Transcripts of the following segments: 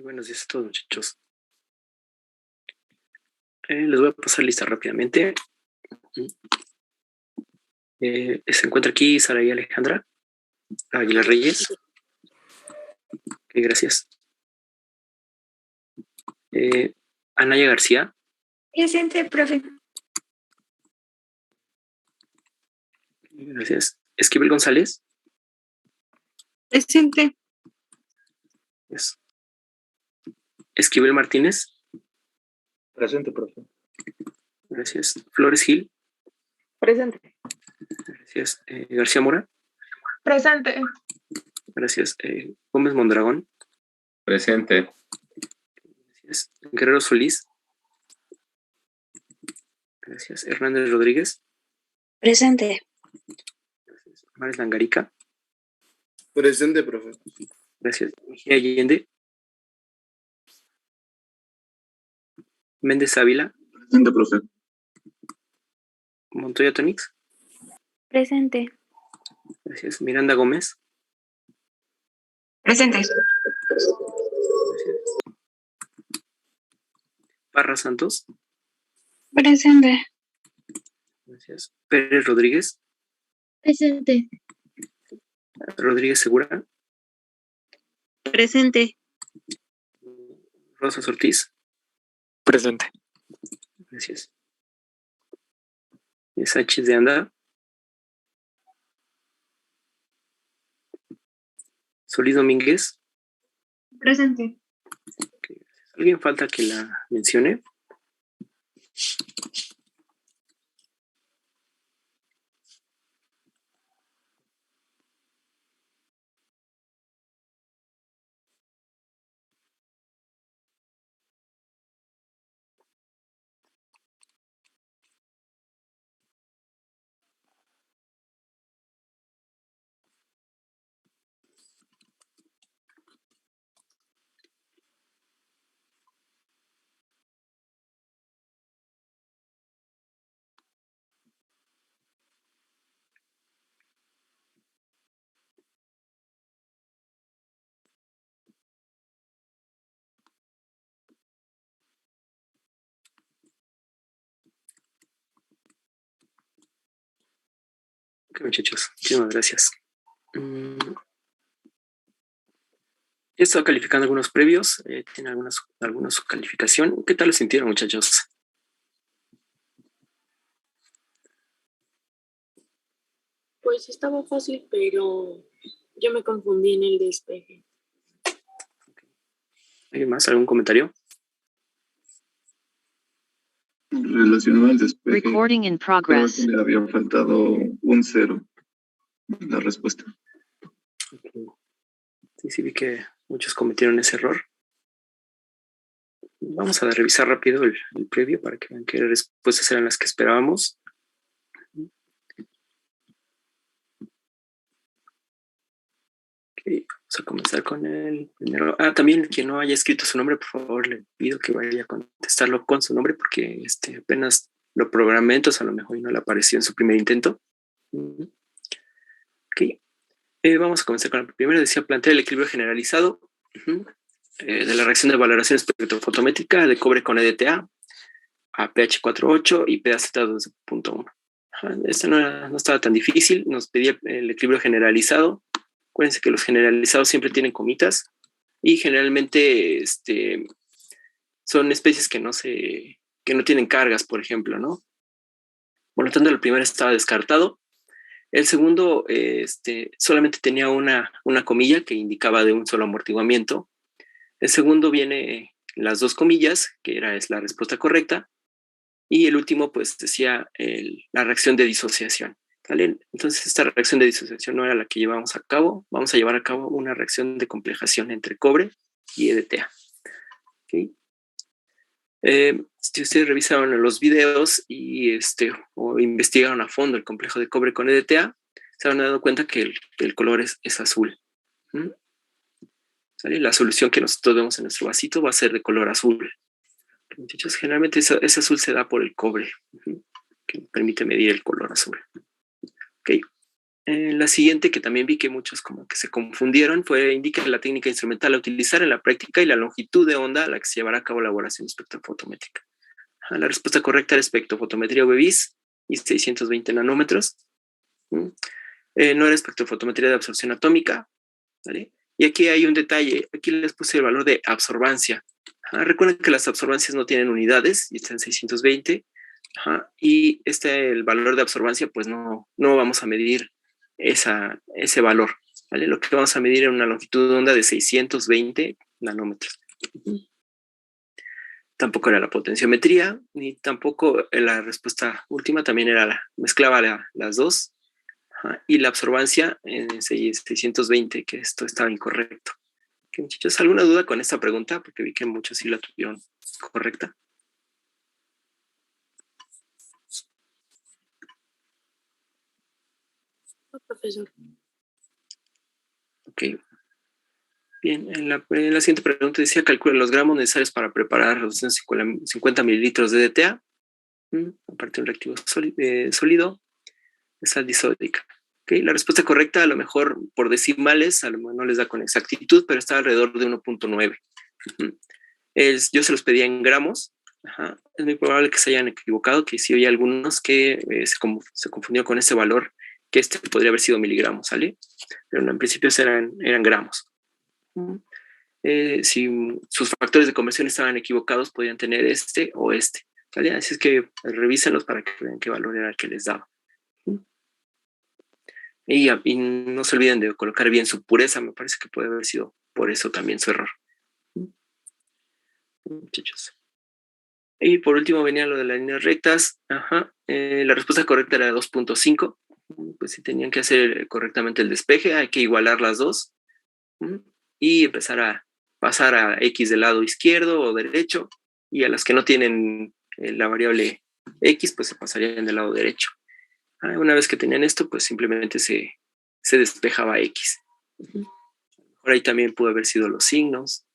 Buenos días a todos, muchachos. Les voy a pasar lista rápidamente. Se encuentra aquí Saraí Alejandra Aguilar Reyes. Gracias. Anaya García. Presente, profe. Gracias. Esquivel González. Presente. Yes. Esquivel Martínez. Presente, profe. Gracias. Flores Gil. Presente. Gracias. García Mora. Presente. Gracias. Gómez Mondragón. Presente. Gracias. Guerrero Solís. Gracias. Hernández Rodríguez. Presente. Gracias. Mares Langarica. Presente, profe. Gracias. Mejía Allende. Méndez Ávila. Presente, profe. Montoya Tonix. Presente. Gracias. Miranda Gómez. Presente. Gracias. Parra Santos. Presente. Gracias. Pérez Rodríguez. Presente. Rodríguez Segura. Presente. Rosas Ortiz. Presente. Gracias. Sánchez de Anda. Solís Domínguez. Presente. ¿Alguien falta que la mencione? Ok, muchachos, muchísimas gracias. He estado calificando algunos previos, tiene algunos su calificación. ¿Qué tal lo sintieron, muchachos? Pues estaba fácil, pero yo me confundí en el despeje. ¿Alguien más? ¿Algún comentario? Relacionado al despeje, Recording in creo progress. que le había faltado un 0 en la respuesta. Okay. Sí, vi que muchos cometieron ese error. Vamos a revisar rápido el previo para que vean qué respuestas eran las que esperábamos. Okay, vamos a comenzar con el primero. También quien no haya escrito su nombre, por favor, le pido que vaya a contestarlo con su nombre porque apenas lo programé, entonces a lo mejor no le apareció en su primer intento. Ok. Vamos a comenzar con el primero. Decía plantear el equilibrio generalizado de la reacción de valoración espectrofotométrica de cobre con EDTA a pH 4.8 y pH 2.1. Este no estaba tan difícil. Nos pedía el equilibrio generalizado. Acuérdense que los generalizados siempre tienen comitas y generalmente son especies que no tienen cargas, por ejemplo, ¿no? Por lo tanto, el primero estaba descartado. El segundo solamente tenía una comilla que indicaba de un solo amortiguamiento. El segundo viene las dos comillas, que es la respuesta correcta. Y el último, pues, decía la reacción de disociación. ¿Vale? Entonces, esta reacción de disociación no era la que llevamos a cabo. Vamos a llevar a cabo una reacción de complejación entre cobre y EDTA. ¿Okay? Si ustedes revisaron los videos y o investigaron a fondo el complejo de cobre con EDTA, se habrán dado cuenta que el color es azul. ¿Sale? La solución que nosotros vemos en nuestro vasito va a ser de color azul. Muchachos, generalmente ese azul se da por el cobre, que permite medir el color azul. Okay. La siguiente, que también vi que muchos como que se confundieron, fue indica la técnica instrumental a utilizar en la práctica y la longitud de onda a la que se llevará a cabo la elaboración espectrofotométrica. La respuesta correcta era espectrofotometría UV-Vis y 620 nanómetros. No era espectrofotometría de absorción atómica, ¿vale? Y aquí hay un detalle, aquí les puse el valor de absorbancia. Recuerden que las absorbancias no tienen unidades y están en 620. Y el valor de absorbancia, pues no vamos a medir ese valor, ¿vale? Lo que vamos a medir es una longitud de onda de 620 nanómetros. Tampoco era la potenciometría, ni tampoco la respuesta última, también era mezclaba las dos. Y la absorbancia en 620, que esto estaba incorrecto. ¿Qué, muchachos? ¿Alguna duda con esta pregunta? Porque vi que muchos sí la tuvieron correcta. Profesor. Ok. Bien, en la siguiente pregunta decía, calcula los gramos necesarios para preparar los 250 mililitros de DTA, aparte de un reactivo sólido, de sal disódica. Okay, la respuesta correcta, a lo mejor por decimales, a lo mejor no les da con exactitud, pero está alrededor de 1.9. Yo se los pedía en gramos. Es muy probable que se hayan equivocado, que sí hay algunos que se confundió con ese valor, que podría haber sido miligramos, ¿sale? Pero en principio eran gramos. Si sus factores de conversión estaban equivocados, podían tener este o este, ¿vale? Así es que revísenlos para que vean qué valor era el que les daba. Y no se olviden de colocar bien su pureza, me parece que puede haber sido por eso también su error. Muchachos. Y por último venía lo de las líneas rectas. La respuesta correcta era 2.5. Pues si tenían que hacer correctamente el despeje, hay que igualar las dos y empezar a pasar a X del lado izquierdo o derecho, y a las que no tienen la variable X, pues se pasarían del lado derecho. Una vez que tenían esto, pues simplemente se despejaba X. Por ahí también pudo haber sido los signos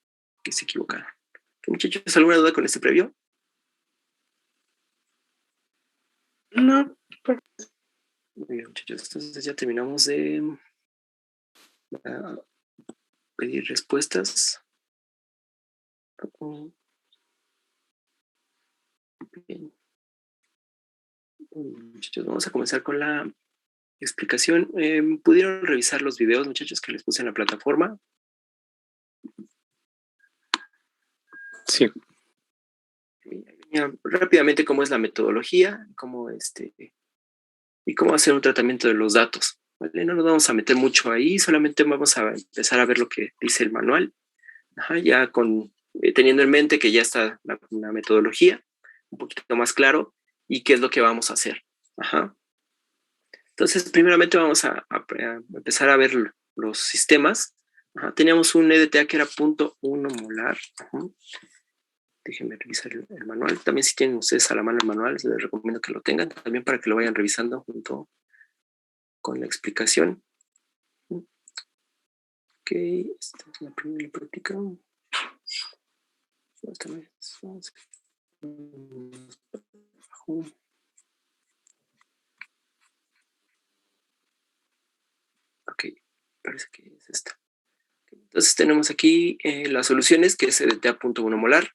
que se equivocaron. Muchachos, ¿alguna duda con este previo? No. Muy bien, muchachos, entonces ya terminamos de pedir respuestas. Bien. Muchachos, vamos a comenzar con la explicación. ¿Pudieron revisar los videos, muchachos, que les puse en la plataforma? Sí. Rápidamente cómo es la metodología, y cómo hacer un tratamiento de los datos, ¿vale? No nos vamos a meter mucho ahí, solamente vamos a empezar a ver lo que dice el manual, ya teniendo en mente que ya está la metodología, un poquito más claro, y qué es lo que vamos a hacer. Entonces, primeramente vamos a empezar a ver los sistemas. Teníamos un EDTA que era 0.1 molar. Déjenme revisar el manual. También si tienen ustedes a la mano el manual, les recomiendo que lo tengan también para que lo vayan revisando junto con la explicación. Ok, esta es la primera práctica. Ok, parece que es esta. Entonces tenemos aquí las soluciones, que es EDTA 0.1 molar.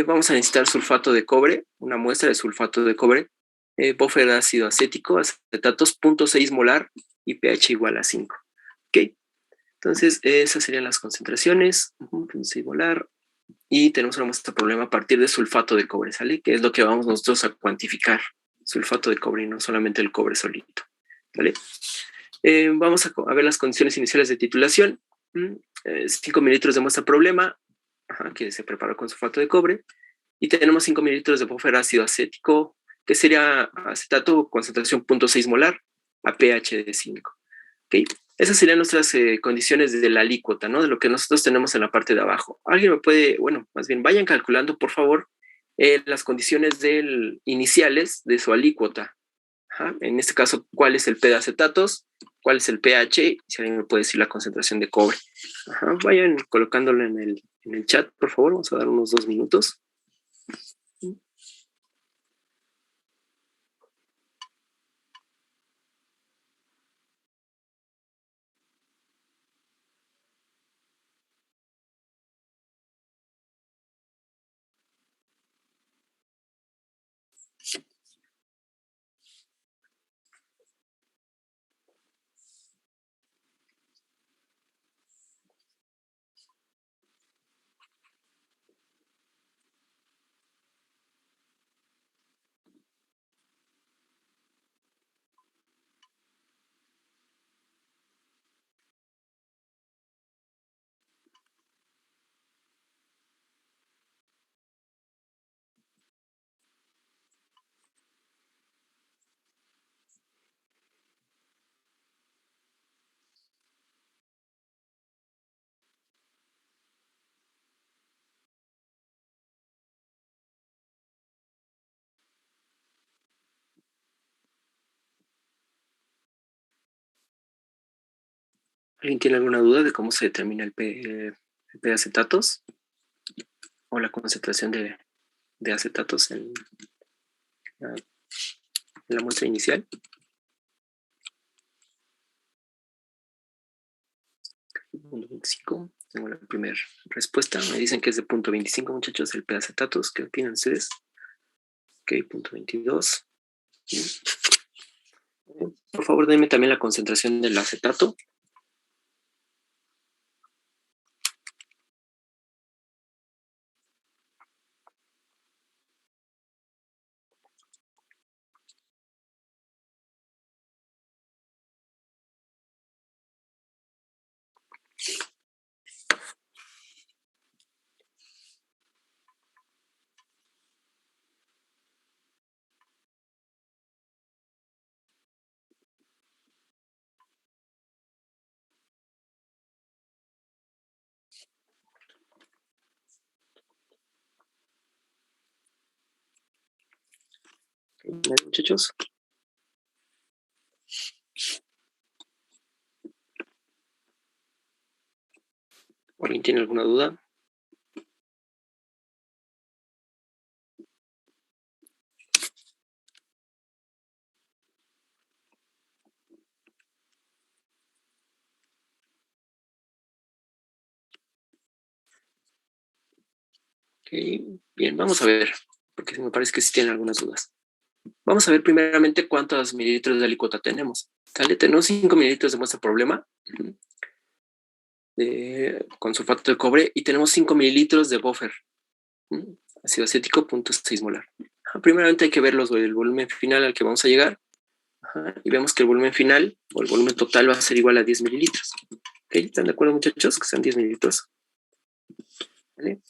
Vamos a necesitar sulfato de cobre, una muestra de sulfato de cobre, buffer de ácido acético, acetatos 0.6 molar y pH igual a 5. ¿Ok? Entonces, esas serían las concentraciones, 0.6 molar, y tenemos una muestra problema a partir de sulfato de cobre, ¿sale? Que es lo que vamos nosotros a cuantificar, sulfato de cobre y no solamente el cobre solito, ¿vale? Vamos a ver las condiciones iniciales de titulación. 5 mililitros de muestra problema, que se preparó con sulfato de cobre, y tenemos 5 mililitros de buffer ácido acético, que sería acetato concentración 0.6 molar a pH de 5. ¿Okay? Esas serían nuestras condiciones de la alícuota, ¿no? De lo que nosotros tenemos en la parte de abajo. Alguien me puede, más bien vayan calculando, por favor, las condiciones iniciales de su alícuota. En este caso, ¿cuál es el P de acetatos? ¿Cuál es el pH? Y si alguien me puede decir la concentración de cobre. Vayan colocándolo en el chat, por favor. Vamos a dar unos 2 minutos. ¿Alguien tiene alguna duda de cómo se determina el P de acetatos? ¿O la concentración de acetatos en la muestra inicial? Punto 25. Tengo la primera respuesta. Me dicen que es de punto 25, muchachos, el P de acetatos. ¿Qué opinan ustedes? Ok, punto 22. Por favor, denme también la concentración del acetato. Ok, muchachos. ¿Alguien tiene alguna duda? Ok, bien, vamos a ver, porque me parece que sí tienen algunas dudas. Vamos a ver primeramente cuántos mililitros de alicota tenemos. ¿Sale? Tenemos 5 mililitros de muestra problema con sulfato de cobre y tenemos 5 mililitros de buffer, ácido acético, 0.6 molar. Primeramente hay que ver el volumen final al que vamos a llegar. Y vemos que el volumen final o el volumen total va a ser igual a 10 mililitros. ¿Okay? ¿Están de acuerdo, muchachos? Que sean 10 mililitros. ¿Vale?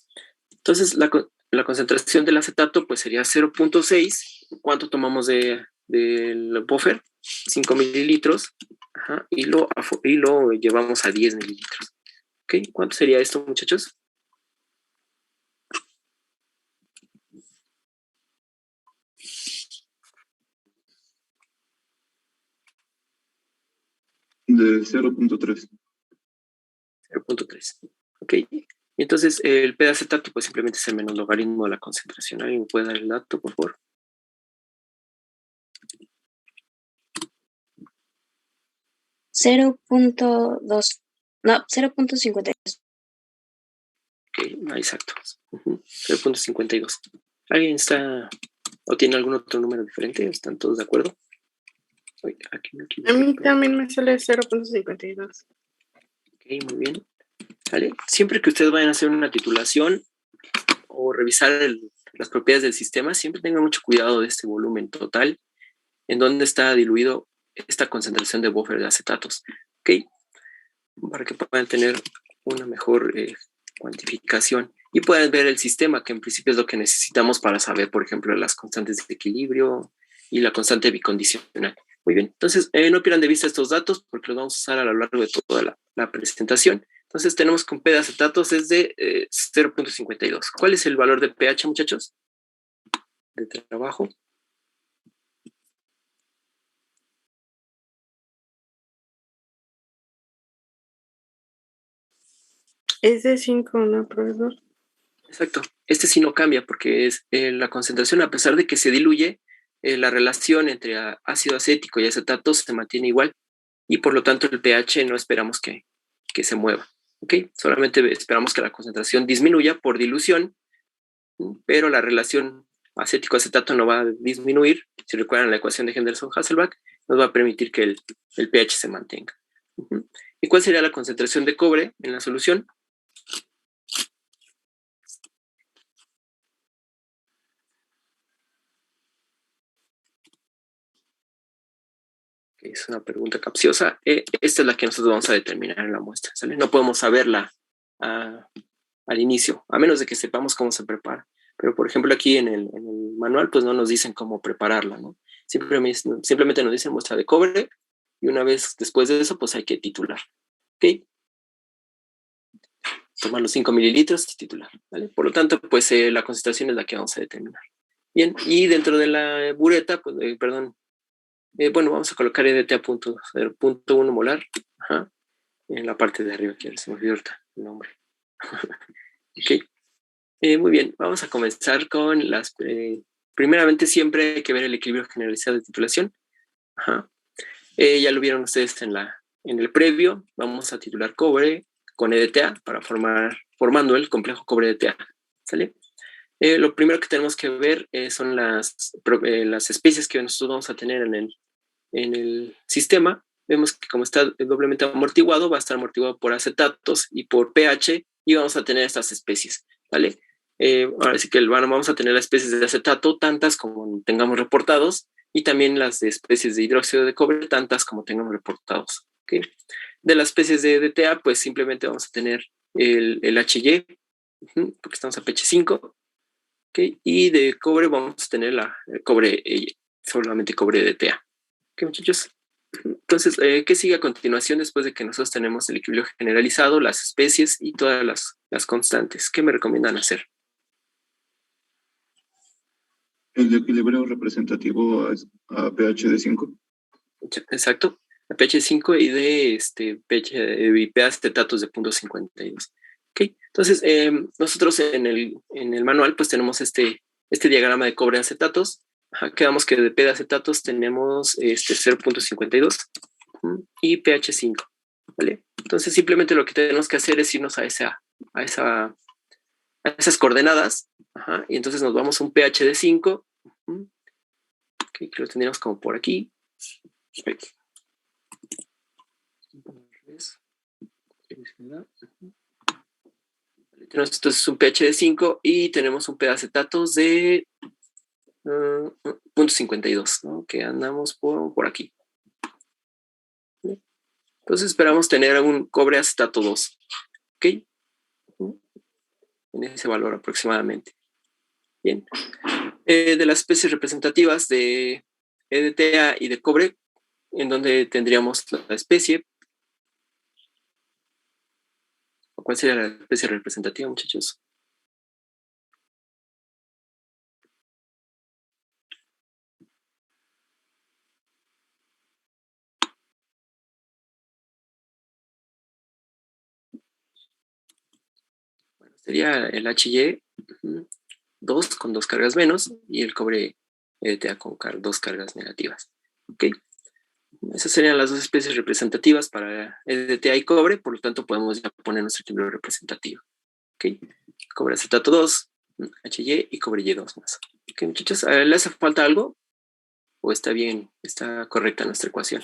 Entonces, la concentración del acetato pues sería 0.6. ¿Cuánto tomamos del buffer? 5 mililitros. Y lo llevamos a 10 mililitros. ¿Okay? ¿Cuánto sería esto, muchachos? De 0.3. 0.3. ¿Ok? Y entonces, el P de acetato pues simplemente es el menor logaritmo de la concentración. ¿Alguien me puede dar el dato, por favor? 0.2. No, 0.52. Ok, exacto. 0.52. ¿Alguien está o tiene algún otro número diferente? ¿Están todos de acuerdo? Aquí me A mí también me sale 0.52. Ok, muy bien. ¿Vale? Siempre que ustedes vayan a hacer una titulación o revisar las propiedades del sistema, siempre tengan mucho cuidado de este volumen total, en donde está diluido esta concentración de buffer de acetatos. ¿Ok? Para que puedan tener una mejor cuantificación y puedan ver el sistema, que en principio es lo que necesitamos para saber, por ejemplo, las constantes de equilibrio y la constante bicondicional. Muy bien, entonces no pierdan de vista estos datos porque los vamos a usar a lo largo de toda la presentación. Entonces tenemos que un P de acetatos es de 0.52. ¿Cuál es el valor de pH, muchachos? De trabajo. Es de 5, ¿no, profesor? Exacto. Este sí no cambia porque es la concentración, a pesar de que se diluye, la relación entre ácido acético y acetatos se mantiene igual y por lo tanto el pH no esperamos que se mueva. ¿Ok? Solamente esperamos que la concentración disminuya por dilución, pero la relación acético-acetato no va a disminuir. Si recuerdan la ecuación de Henderson-Hasselbalch, nos va a permitir que el pH se mantenga. ¿Y cuál sería la concentración de cobre en la solución? Es una pregunta capciosa. Esta es la que nosotros vamos a determinar en la muestra, ¿sale? No podemos saberla al inicio, a menos de que sepamos cómo se prepara. Pero, por ejemplo, aquí en el manual, pues no nos dicen cómo prepararla, ¿no? Simplemente nos dicen muestra de cobre y una vez después de eso, pues hay que titular, ¿ok? Tomar los 5 mililitros y titular, ¿vale? Por lo tanto, pues la concentración es la que vamos a determinar. Bien, y dentro de la bureta, pues, bueno, vamos a colocar EDT a 0.1 molar. en la parte de arriba, que se me olvidó ahorita el nombre. Ok. Muy bien, vamos a comenzar con las... primeramente siempre hay que ver el equilibrio generalizado de titulación. Ajá. Ya lo vieron ustedes en el previo. Vamos a titular cobre con EDTA para formando el complejo cobre-EDTA. ¿Sale? Lo primero que tenemos que ver son las especies que nosotros vamos a tener en el sistema. Vemos que como está doblemente amortiguado, va a estar amortiguado por acetatos y por pH, y vamos a tener estas especies, ¿vale? Ahora sí que vamos a tener las especies de acetato, tantas como tengamos reportados, y también las de especies de hidróxido de cobre, tantas como tengamos reportados, ¿okay? De las especies de DTA, pues simplemente vamos a tener el HY, porque estamos a pH 5, ¿okay? Y de cobre vamos a tener el cobre, solamente cobre DTA. ¿Ok, muchachos? Entonces, ¿qué sigue a continuación después de que nosotros tenemos el equilibrio generalizado, las especies y todas las constantes? ¿Qué me recomiendan hacer? El equilibrio representativo a pH de 5. Exacto, a pH 5 y de pH y acetatos de 0.52. Ok, entonces nosotros en el manual pues tenemos este diagrama de cobre acetatos. Quedamos que de P de acetatos tenemos 0.52 y pH 5, ¿vale? Entonces simplemente lo que tenemos que hacer es irnos a esas coordenadas, y entonces nos vamos a un pH de 5, okay, que lo tendríamos como por aquí. Tenemos entonces un pH de 5 y tenemos un P de acetatos de 0.52, ¿no? Que andamos por aquí. Entonces esperamos tener un cobre acetato 2, ¿ok? En ese valor aproximadamente. Bien. De las especies representativas de EDTA y de cobre, en donde tendríamos la especie. ¿Cuál sería la especie representativa, muchachos? Bueno, sería el HY 2 con 2 cargas menos y el cobre EDTA con 2 cargas negativas. ¿Ok? Esas serían las dos especies representativas para EDTA y cobre, por lo tanto podemos ya poner nuestro equilibrio representativo. ¿Ok? Cobre acetato 2, HY y cobre Y2 más. ¿Ok, muchachos? ¿Le hace falta algo? ¿O está bien, está correcta nuestra ecuación?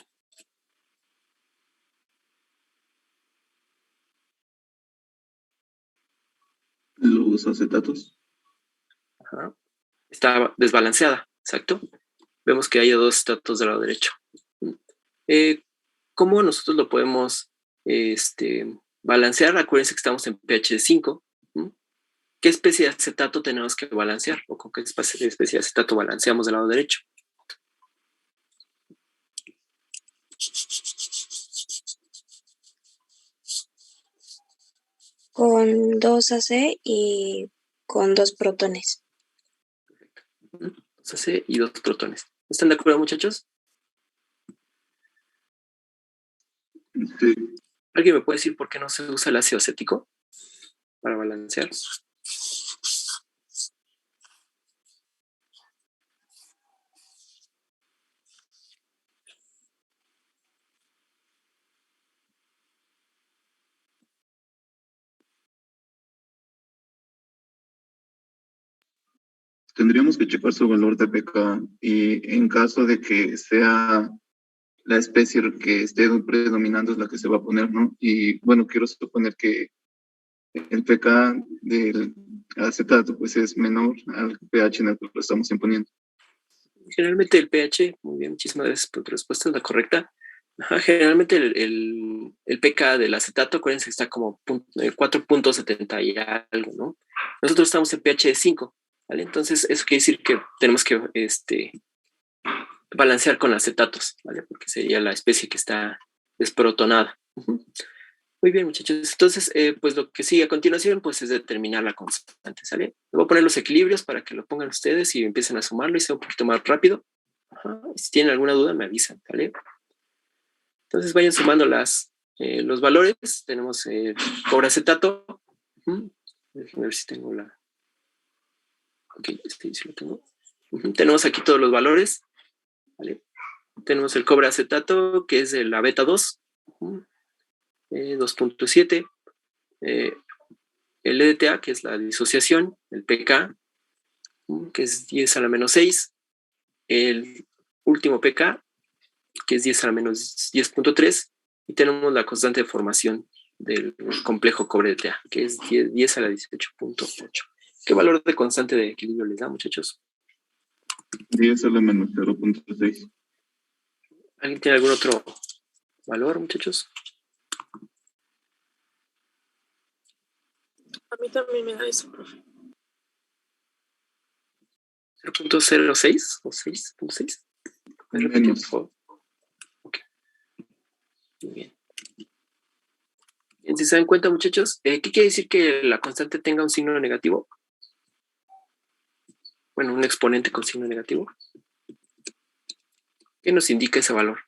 Los acetatos. Ajá. Está desbalanceada, exacto. Vemos que hay dos acetatos del lado derecho. ¿Cómo nosotros lo podemos balancear? Acuérdense que estamos en pH de 5. ¿Qué especie de acetato tenemos que balancear? ¿O con qué especie de acetato balanceamos del lado derecho? Con 2 AC y con 2 protones. 2 AC y 2 protones. ¿Están de acuerdo, muchachos? Sí. ¿Alguien me puede decir por qué no se usa el ácido acético para balancear? Tendríamos que checar su valor de pK y en caso de que sea la especie que esté predominando es la que se va a poner, ¿no? Y bueno, quiero suponer que el pK del acetato pues es menor al pH en el que lo estamos imponiendo. Generalmente el pH, muy bien, muchísimas gracias por tu respuesta, es la correcta. Generalmente el pK del acetato, acuérdense que está como 4.70 y algo, ¿no? Nosotros estamos en pH de 5, ¿vale? Entonces eso quiere decir que tenemos que balancear con acetatos, ¿vale? Porque sería la especie que está desprotonada. Muy bien, muchachos. Entonces, pues lo que sigue a continuación, pues es determinar la constante, ¿sale? Voy a poner los equilibrios para que lo pongan ustedes y empiecen a sumarlo y sea un poquito más rápido. Si tienen alguna duda, me avisan, ¿vale? Entonces vayan sumando las los valores, tenemos cobre acetato. Déjenme ver si tengo la... Ok, sí lo tengo. Tenemos aquí todos los valores. ¿Vale? Tenemos el cobre acetato, que es de la beta 2, 2.7. El EDTA, que es la disociación, el pK, que es 10 a la menos 6. El último pK, que es 10 a la menos 10.3. Y tenemos la constante de formación del complejo cobre-EDTA, que es 10 a la 18.8. ¿Qué valor de constante de equilibrio les da, muchachos? 10 a la menos 0.6. ¿Alguien tiene algún otro valor, muchachos? A mí también me da eso, profe. 0.06 o 6.6. ¿Me repiten, por favor? Ok. Muy bien. Bien, si se dan cuenta, muchachos, ¿qué quiere decir que la constante tenga un signo negativo? Bueno, un exponente con signo negativo. ¿Qué nos indica ese valor?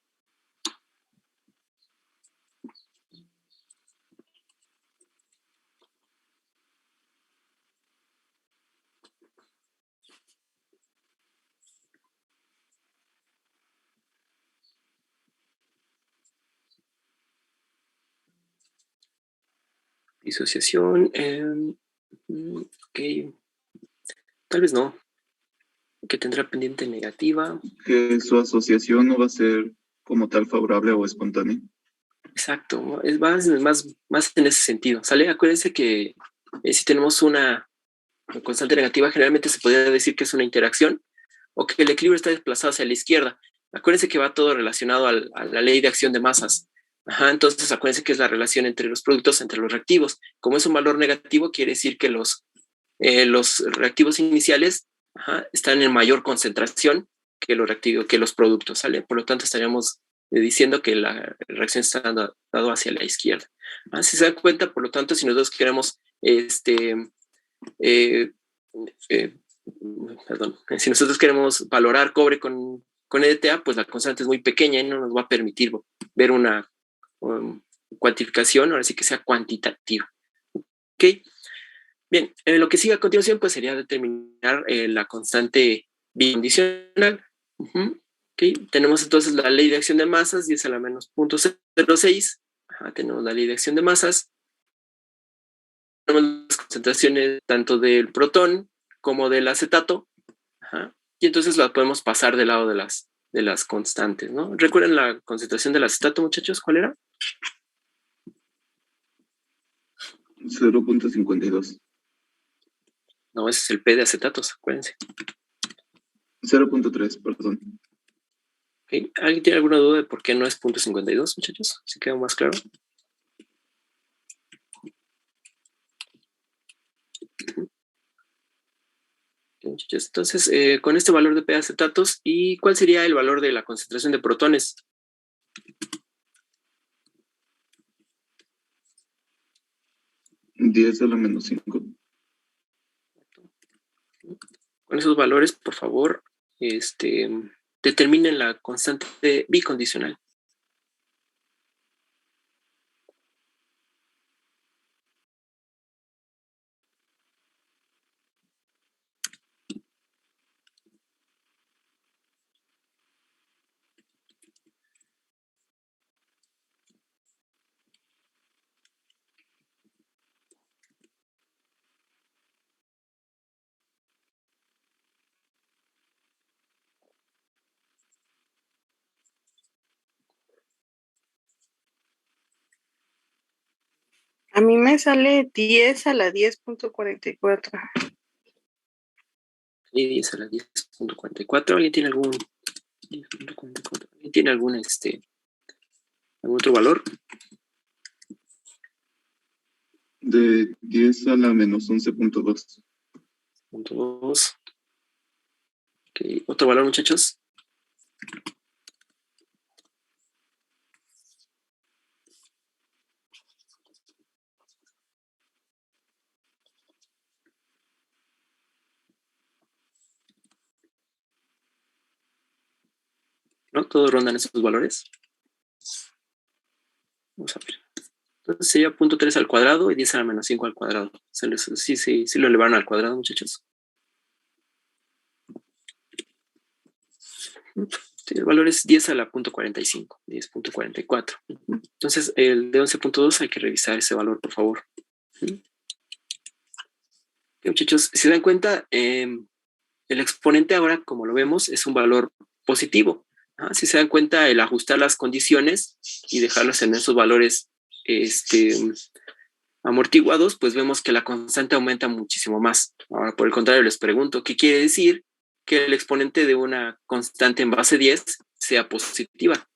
Disociación. Ok. Tal vez no. Que tendrá pendiente negativa. Que su asociación no va a ser como tal favorable o espontánea. Exacto. Es más en ese sentido. ¿Sale? Acuérdense que si tenemos una constante negativa, generalmente se podría decir que es una interacción o que el equilibrio está desplazado hacia la izquierda. Acuérdense que va todo relacionado a la ley de acción de masas. Entonces acuérdense que es la relación entre los productos, entre los reactivos. Como es un valor negativo, quiere decir que los reactivos iniciales están en mayor concentración que los productos, ¿sale? Por lo tanto, estaríamos diciendo que la reacción está dado hacia la izquierda. Si se dan cuenta, por lo tanto, si nosotros queremos si nosotros queremos valorar cobre con EDTA, pues la constante es muy pequeña y no nos va a permitir ver una cuantificación, ahora sí que sea cuantitativa. ¿Ok? Bien, lo que sigue a continuación pues sería determinar la constante bicondicional. Okay. Tenemos entonces la ley de acción de masas, 10 a la menos 0.06. Tenemos la ley de acción de masas. Tenemos las concentraciones tanto del protón como del acetato. Y entonces las podemos pasar del lado de las constantes, ¿no? ¿Recuerdan la concentración del acetato, muchachos? ¿Cuál era? 0.52. No, ese es el P de acetatos, acuérdense. 0.3, perdón. Okay. ¿Alguien tiene alguna duda de por qué no es 0.52, muchachos? ¿Se queda más claro? Okay, muchachos. Entonces, con este valor de P de acetatos, ¿y cuál sería el valor de la concentración de protones? ¿10 a la menos 5? Con esos valores, por favor, determinen la constante bicondicional. A mí me sale 10 a la 10.44. Y 10 a la 10.44. ¿Alguien tiene algún 10.44? ¿Alguien tiene algún otro valor? De 10 a la menos 11.2. 2. Okay. ¿Otro valor, muchachos? ¿No? ¿Todos rondan esos valores? Vamos a ver. Entonces sería 0.3 al cuadrado y 10 a la menos 5 al cuadrado. Sí lo elevaron al cuadrado, muchachos. Sí, el valor es 10 a la 0.45, 10.44. Entonces, el de 11.2 hay que revisar ese valor, por favor. Okay, muchachos, si se dan cuenta, el exponente ahora, como lo vemos, es un valor positivo. Si se dan cuenta, el ajustar las condiciones y dejarlos en esos valores amortiguados, pues vemos que la constante aumenta muchísimo más. Ahora, por el contrario, les pregunto, ¿qué quiere decir que el exponente de una constante en base 10 sea positiva?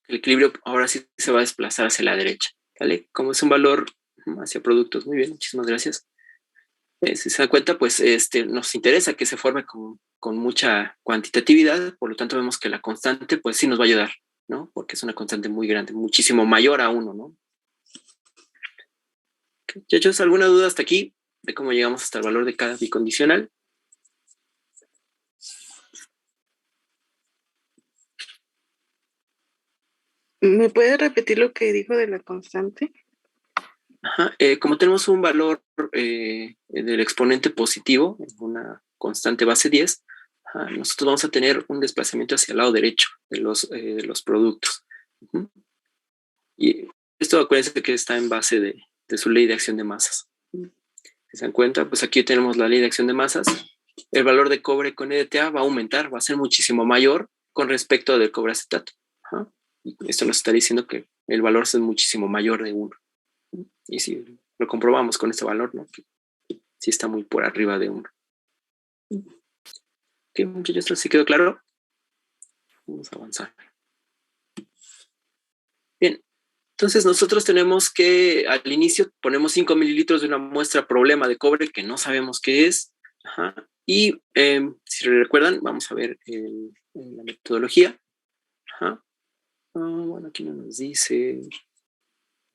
El equilibrio ahora sí se va a desplazar hacia la derecha, ¿vale? Como es un valor hacia productos. Muy bien, muchísimas gracias. Si se dan cuenta, pues nos interesa que se forme con mucha cuantitatividad, por lo tanto vemos que la constante pues sí nos va a ayudar, ¿no? Porque es una constante muy grande, muchísimo mayor a 1, ¿no? Muchachos, ¿alguna duda hasta aquí de cómo llegamos hasta el valor de cada bicondicional? ¿Me puede repetir lo que dijo de la constante? Ajá, como tenemos un valor del exponente positivo, una constante base 10, nosotros vamos a tener un desplazamiento hacia el lado derecho de los productos. Y esto acuérdense que está en base de su ley de acción de masas. Si se dan cuenta, pues aquí tenemos la ley de acción de masas. El valor de cobre con EDTA va a aumentar, va a ser muchísimo mayor con respecto al del cobre acetato. Y esto nos está diciendo que el valor es muchísimo mayor de 1. Y si lo comprobamos con este valor, ¿no? Que sí está muy por arriba de 1. Ok, muchachos, ¿esto sí quedó claro? Vamos a avanzar. Bien, entonces nosotros tenemos que al inicio ponemos 5 mililitros de una muestra problema de cobre que no sabemos qué es. Y si recuerdan, vamos a ver la metodología. Bueno, aquí no nos dice.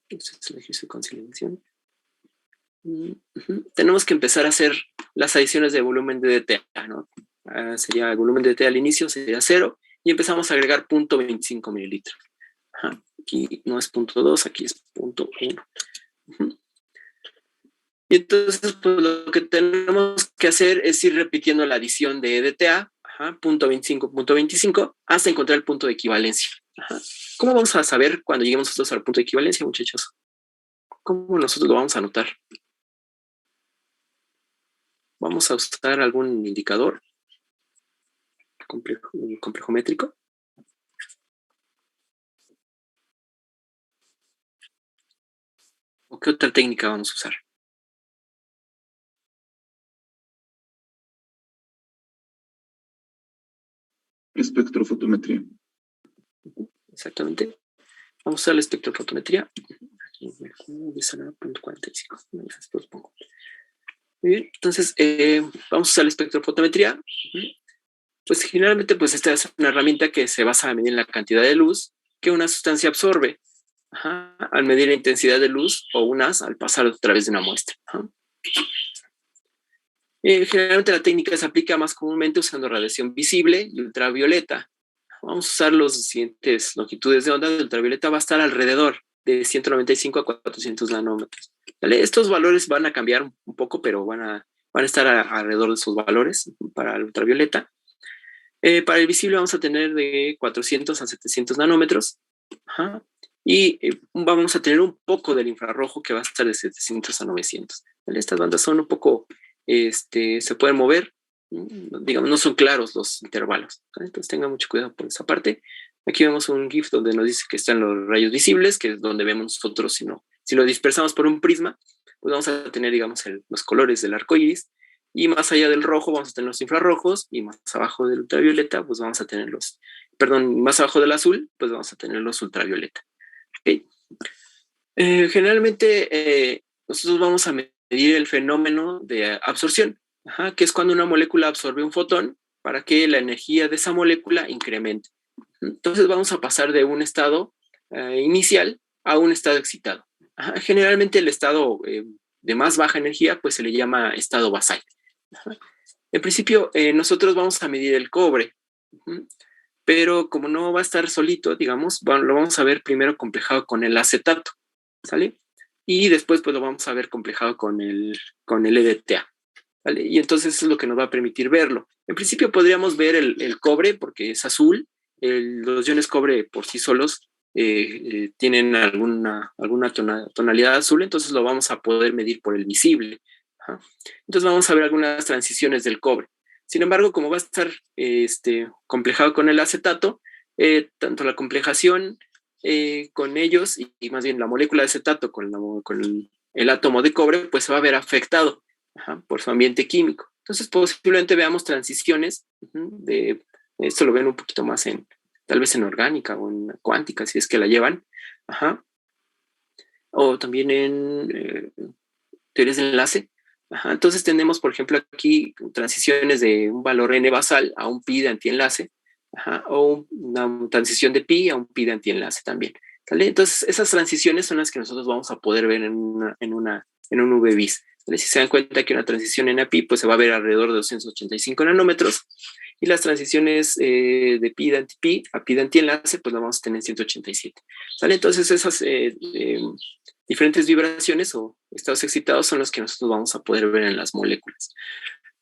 Este es el ejercicio de conciliación. Tenemos que empezar a hacer las adiciones de volumen de DTA, ¿no? Sería el volumen de DTA al inicio, sería 0, y empezamos a agregar 0.25 mililitros. Aquí no es 0.2, aquí es 0.1. Y entonces, pues lo que tenemos que hacer es ir repitiendo la adición de DTA, 0.25, 0.25, hasta encontrar el punto de equivalencia. ¿Cómo vamos a saber cuando lleguemos nosotros al punto de equivalencia, muchachos? ¿Cómo nosotros lo vamos a anotar? Vamos a usar algún indicador complejo métrico. ¿O qué otra técnica vamos a usar? Espectrofotometría. Exactamente. Vamos a usar la espectrofotometría. Aquí me sale 0.45. Después pongo. Muy bien, entonces vamos a usar la espectrofotometría. Pues generalmente pues esta es una herramienta que se basa en medir la cantidad de luz que una sustancia absorbe al medir la intensidad de luz o un haz al pasar a través de una muestra. Generalmente la técnica se aplica más comúnmente usando radiación visible y ultravioleta. Vamos a usar las siguientes longitudes de onda. De ultravioleta va a estar alrededor de 195 a 400 nanómetros. ¿Vale? Estos valores van a cambiar un poco, pero van a estar alrededor de esos valores para el ultravioleta. Para el visible vamos a tener de 400 a 700 nanómetros. Y vamos a tener un poco del infrarrojo que va a estar de 700 a 900. ¿Vale? Estas bandas son un poco, se pueden mover, digamos, no son claros los intervalos. ¿Vale? Entonces tengan mucho cuidado por esa parte. Aquí vemos un GIF donde nos dice que están los rayos visibles, que es donde vemos nosotros, si lo dispersamos por un prisma, pues vamos a tener, digamos, los colores del arco iris. Y más allá del rojo vamos a tener los infrarrojos, y más abajo del ultravioleta, pues vamos a tener más abajo del azul, pues vamos a tener los ultravioleta. Okay. Generalmente nosotros vamos a medir el fenómeno de absorción, que es cuando una molécula absorbe un fotón para que la energía de esa molécula incremente. Entonces vamos a pasar de un estado inicial a un estado excitado. Ajá, generalmente el estado de más baja energía, pues se le llama estado basal. Ajá. En principio, nosotros vamos a medir el cobre, pero como no va a estar solito, digamos, lo vamos a ver primero complejado con el acetato, ¿sale? Y después pues lo vamos a ver complejado con el EDTA, ¿vale? Y entonces eso es lo que nos va a permitir verlo. En principio podríamos ver el cobre porque es azul. Los iones cobre por sí solos tienen alguna tonalidad azul, entonces lo vamos a poder medir por el visible. Ajá. Entonces vamos a ver algunas transiciones del cobre. Sin embargo, como va a estar complejado con el acetato, tanto la complejación con ellos y más bien la molécula de acetato con el átomo de cobre, pues se va a ver afectado, ajá, por su ambiente químico. Entonces posiblemente veamos transiciones de, esto lo ven un poquito más tal vez en orgánica o en cuántica, si es que la llevan, ajá, o también en teorías de enlace. Ajá, entonces tenemos, por ejemplo, aquí transiciones de un valor n basal a un pi de antienlace, ajá, o una transición de pi a un pi de antienlace también. ¿Sale? Entonces, esas transiciones son las que nosotros vamos a poder ver en un UV-Vis. Si se dan cuenta que una transición en pi pues se va a ver alrededor de 285 nanómetros, y las transiciones de pi de anti-pi a pi de antienlace pues la vamos a tener en 187. ¿Sale? Entonces, esas diferentes vibraciones o estados excitados son los que nosotros vamos a poder ver en las moléculas.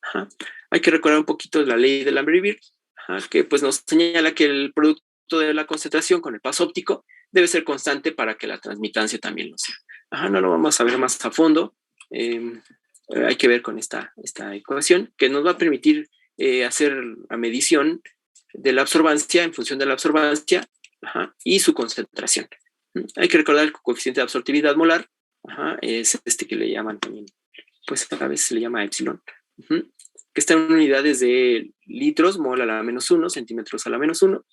Ajá. Hay que recordar un poquito la ley de Lambert-Eagle, que pues nos señala que el producto de la concentración con el paso óptico debe ser constante para que la transmitancia también lo sea. Ajá, no lo vamos a ver más a fondo. Hay que ver con esta ecuación que nos va a permitir hacer la medición de la absorbancia en función de la absorbancia, ajá, y su concentración. Hay que recordar el coeficiente de absortividad molar, ajá, es que le llaman también, pues a veces se le llama epsilon, que está en unidades de litros, mol a la -1, centímetros a la -1.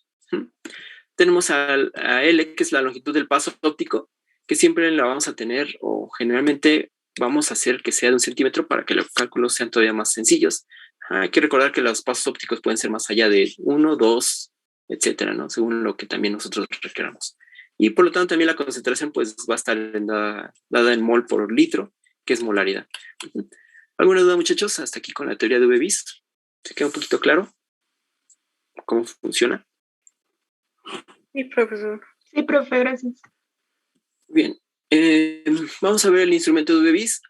Tenemos a L, que es la longitud del paso óptico, que siempre la vamos a tener, o generalmente vamos a hacer que sea de 1 centímetro para que los cálculos sean todavía más sencillos. Hay que recordar que los pasos ópticos pueden ser más allá de 1, 2, etcétera, ¿no? Según lo que también nosotros requeramos. Y por lo tanto también la concentración pues va a estar dada en mol por litro, que es molaridad. ¿Alguna duda, muchachos? Hasta aquí con la teoría de UV-Vis. ¿Se queda un poquito claro cómo funciona? Sí, profesor. Sí, profe, gracias. Bien. Vamos a ver el instrumento de UV-Vis.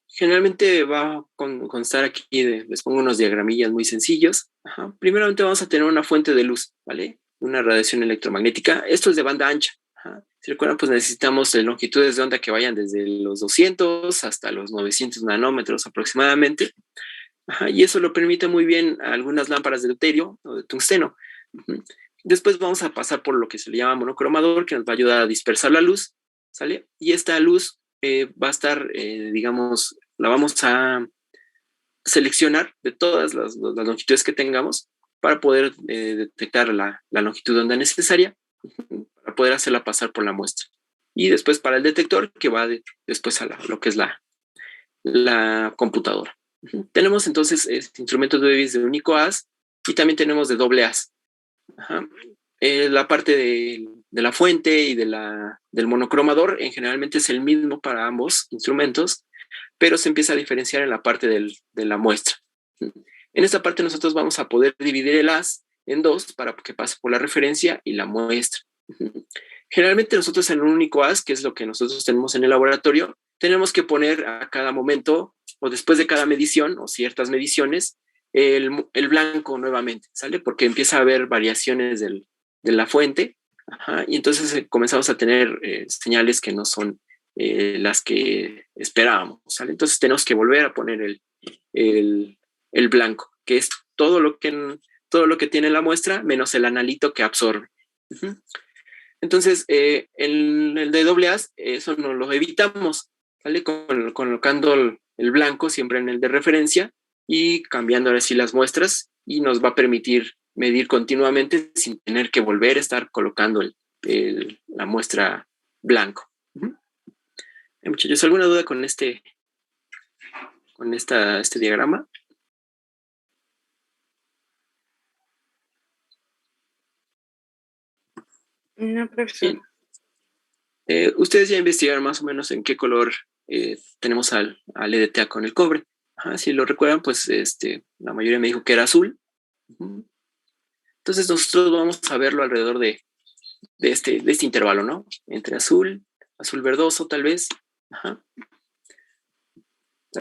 Generalmente va a constar aquí les pongo unos diagramillas muy sencillos. Ajá. Primeramente vamos a tener una fuente de luz, ¿vale? Una radiación electromagnética. Esto es de banda ancha. Ajá. Si recuerdan, pues necesitamos longitudes de onda que vayan desde los 200 hasta los 900 nanómetros aproximadamente. Ajá. Y eso lo permite muy bien a algunas lámparas de deuterio o de tungsteno. Después vamos a pasar por lo que se le llama monocromador, que nos va a ayudar a dispersar la luz, ¿sale? Y esta luz va a estar, digamos, la vamos a seleccionar de todas las longitudes que tengamos para poder detectar la longitud de onda necesaria para poder hacerla pasar por la muestra. Y después para el detector, que va después a lo que es la computadora. Tenemos entonces instrumentos de UV-Vis de único haz y también tenemos de doble haz. Ajá. La parte de la fuente y del monocromador generalmente es el mismo para ambos instrumentos, pero se empieza a diferenciar en la parte de la muestra. En esta parte nosotros vamos a poder dividir el haz en dos para que pase por la referencia y la muestra. Generalmente nosotros en un único haz, que es lo que nosotros tenemos en el laboratorio, tenemos que poner a cada momento o después de cada medición o ciertas mediciones el blanco nuevamente, ¿sale? Porque empieza a haber variaciones de la fuente, ajá, y entonces comenzamos a tener señales que no son las que esperábamos, ¿sale? Entonces tenemos que volver a poner el blanco, que es todo lo que tiene la muestra menos el analito que absorbe. Entonces, el de doble haz, eso no lo evitamos, ¿vale? Colocando el blanco siempre en el de referencia y cambiando ahora sí las muestras, y nos va a permitir medir continuamente sin tener que volver a estar colocando la muestra blanco. Muchachos, ¿alguna duda con este diagrama? No, profesor. Bien. Ustedes ya investigaron más o menos en qué color tenemos al EDTA con el cobre. Ajá, si lo recuerdan, pues la mayoría me dijo que era azul. Entonces nosotros vamos a verlo alrededor de este intervalo, ¿no? Entre azul verdoso tal vez. Ajá.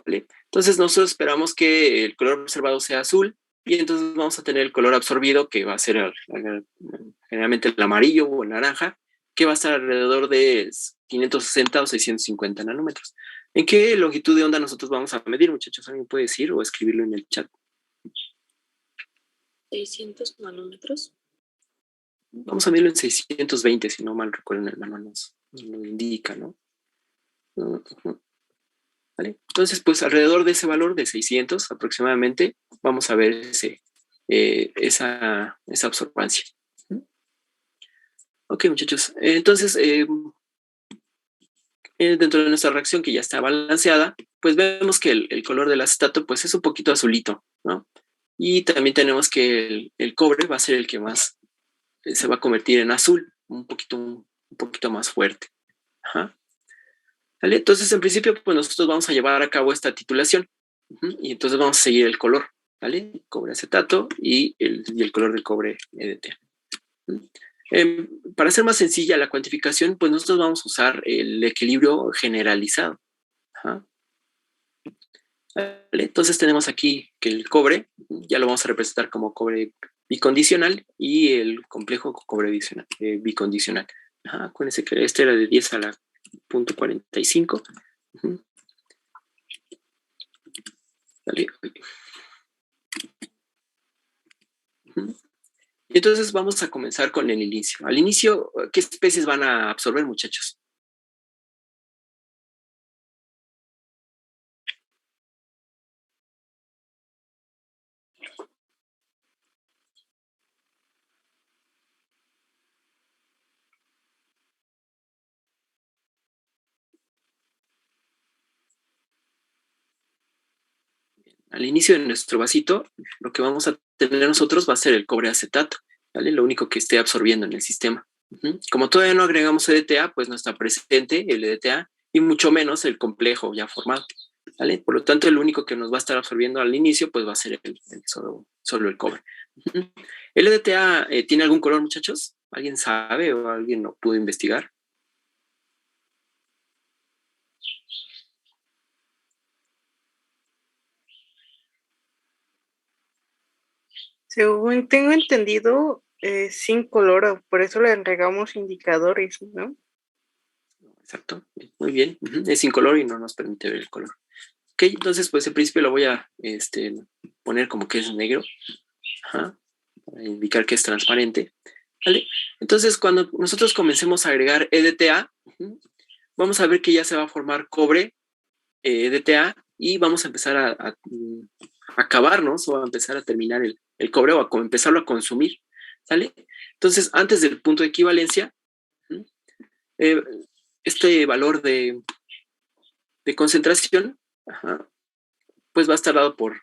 ¿Vale? Entonces nosotros esperamos que el color observado sea azul y entonces vamos a tener el color absorbido que va a ser generalmente el amarillo o el naranja, que va a estar alrededor de 560 o 650 nanómetros. ¿En qué longitud de onda nosotros vamos a medir, muchachos? ¿Alguien puede decir o escribirlo en el chat? 600 nanómetros. Vamos a medirlo en 620, si no mal recuerdo, en el manual nos lo indica, ¿no? ¿Vale? Entonces, pues alrededor de ese valor de 600 aproximadamente, vamos a ver esa absorbancia. Ok, muchachos. Entonces, dentro de nuestra reacción que ya está balanceada, pues vemos que el color del acetato pues es un poquito azulito, ¿no? Y también tenemos que el cobre va a ser el que más se va a convertir en azul, un poquito más fuerte. Ajá. ¿Vale? Entonces, en principio, pues nosotros vamos a llevar a cabo esta titulación. Y entonces vamos a seguir el color, ¿vale? Cobre acetato y el color del cobre EDTA. Para hacer más sencilla la cuantificación, pues nosotros vamos a usar el equilibrio generalizado. Ajá. ¿Vale? Entonces tenemos aquí que el cobre, ya lo vamos a representar como cobre bicondicional y el complejo cobre bicondicional. Ajá, acuérdense que este era de 10 a la punto 45. ¿Vale? Y entonces vamos a comenzar con el inicio. Al inicio, ¿qué especies van a absorber, muchachos? Al inicio de nuestro vasito, lo que vamos a tener nosotros va a ser el cobre acetato, ¿vale? Lo único que esté absorbiendo en el sistema. Como todavía no agregamos EDTA, pues no está presente el EDTA y mucho menos el complejo ya formado, ¿vale? Por lo tanto, el único que nos va a estar absorbiendo al inicio, pues va a ser solo el cobre. ¿El EDTA tiene algún color, muchachos? ¿Alguien sabe o alguien lo pudo investigar? Según tengo entendido, sin color, por eso le agregamos indicadores, ¿no? Exacto, muy bien. Es incoloro y no nos permite ver el color. Ok, entonces pues en principio lo voy a poner como que es negro. Ajá, para indicar que es transparente. ¿Vale? Entonces cuando nosotros comencemos a agregar EDTA, vamos a ver que ya se va a formar cobre EDTA y vamos a empezar a acabarnos o a empezar a terminar el cobre o a empezarlo a consumir. ¿Sale? Entonces antes del punto de equivalencia, este valor de concentración, pues va a estar dado por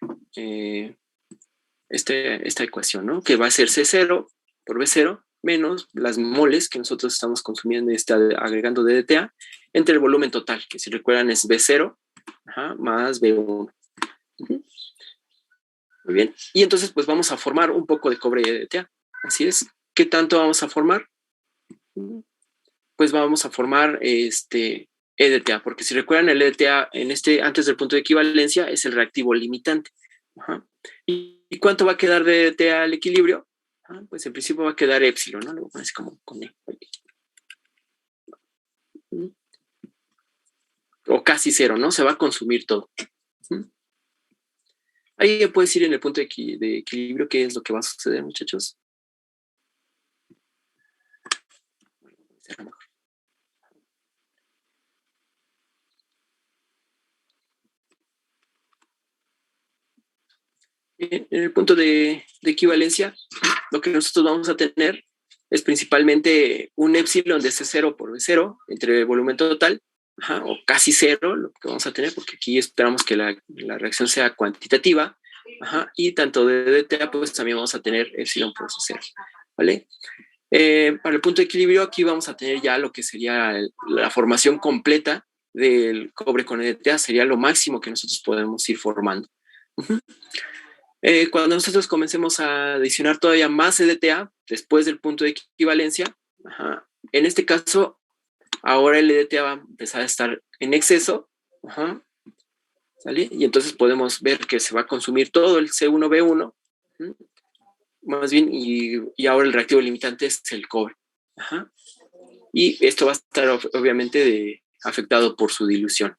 esta ecuación, ¿no? Que va a ser C0 por B0 menos las moles que nosotros estamos consumiendo y agregando de DTA entre el volumen total, que si recuerdan es B0 más B1. Muy bien. Y entonces pues vamos a formar un poco de cobre de DTA. Así es. ¿Qué tanto vamos a formar? Pues vamos a formar EDTA, porque si recuerdan el EDTA antes del punto de equivalencia es el reactivo limitante. ¿Y cuánto va a quedar de EDTA al equilibrio? Pues en principio va a quedar épsilon, ¿no? Lo voy a poner así como con E. O casi cero, ¿no? Se va a consumir todo. Ahí puedes ir en el punto de equilibrio, ¿qué es lo que va a suceder, muchachos? En el punto de equivalencia, lo que nosotros vamos a tener es principalmente un épsilon de C0 por B0 entre el volumen total, o casi cero, lo que vamos a tener, porque aquí esperamos que la reacción sea cuantitativa, y tanto de DTA, pues también vamos a tener épsilon por C0, ¿vale? Para el punto de equilibrio, aquí vamos a tener ya lo que sería la formación completa del cobre con EDTA, sería lo máximo que nosotros podemos ir formando. Cuando nosotros comencemos a adicionar todavía más EDTA, después del punto de equivalencia, en este caso, ahora el EDTA va a empezar a estar en exceso, ¿sale? Y entonces podemos ver que se va a consumir todo el C1B1, más bien, y ahora el reactivo limitante es el cobre. Y esto va a estar obviamente afectado por su dilución.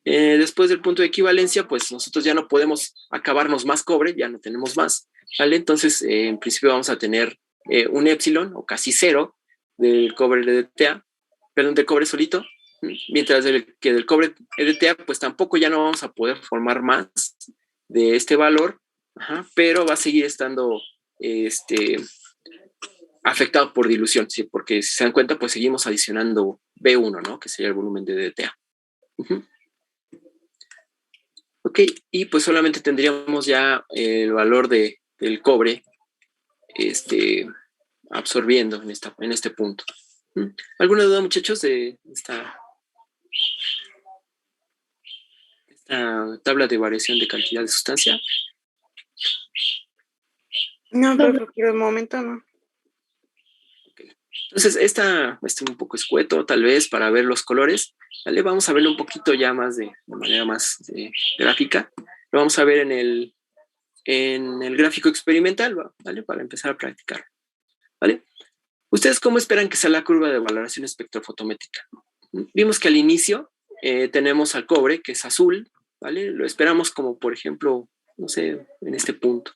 Después del punto de equivalencia, pues nosotros ya no podemos acabarnos más cobre, ya no tenemos más, ¿vale? Entonces, en principio vamos a tener un épsilon o casi cero del cobre EDTA, perdón, del cobre solito, mientras que del cobre EDTA, pues tampoco ya no vamos a poder formar más de este valor, pero va a seguir estando afectado por dilución, ¿sí? Porque si se dan cuenta, pues seguimos adicionando B1, ¿no? Que sería el volumen de EDTA. Ok, y pues solamente tendríamos ya el valor del cobre absorbiendo en este punto. ¿Alguna duda, muchachos, de esta tabla de variación de cantidad de sustancia? No, pero por el momento no. Okay. Entonces, esta un poco escueto, tal vez, para ver los colores. ¿Vale? Vamos a verlo un poquito ya más de manera más gráfica. Lo vamos a ver en el gráfico experimental, ¿vale? Para empezar a practicar. ¿Vale? ¿Ustedes cómo esperan que sea la curva de valoración espectrofotométrica? Vimos que al inicio tenemos al cobre, que es azul, ¿vale? Lo esperamos como, por ejemplo, no sé, en este punto.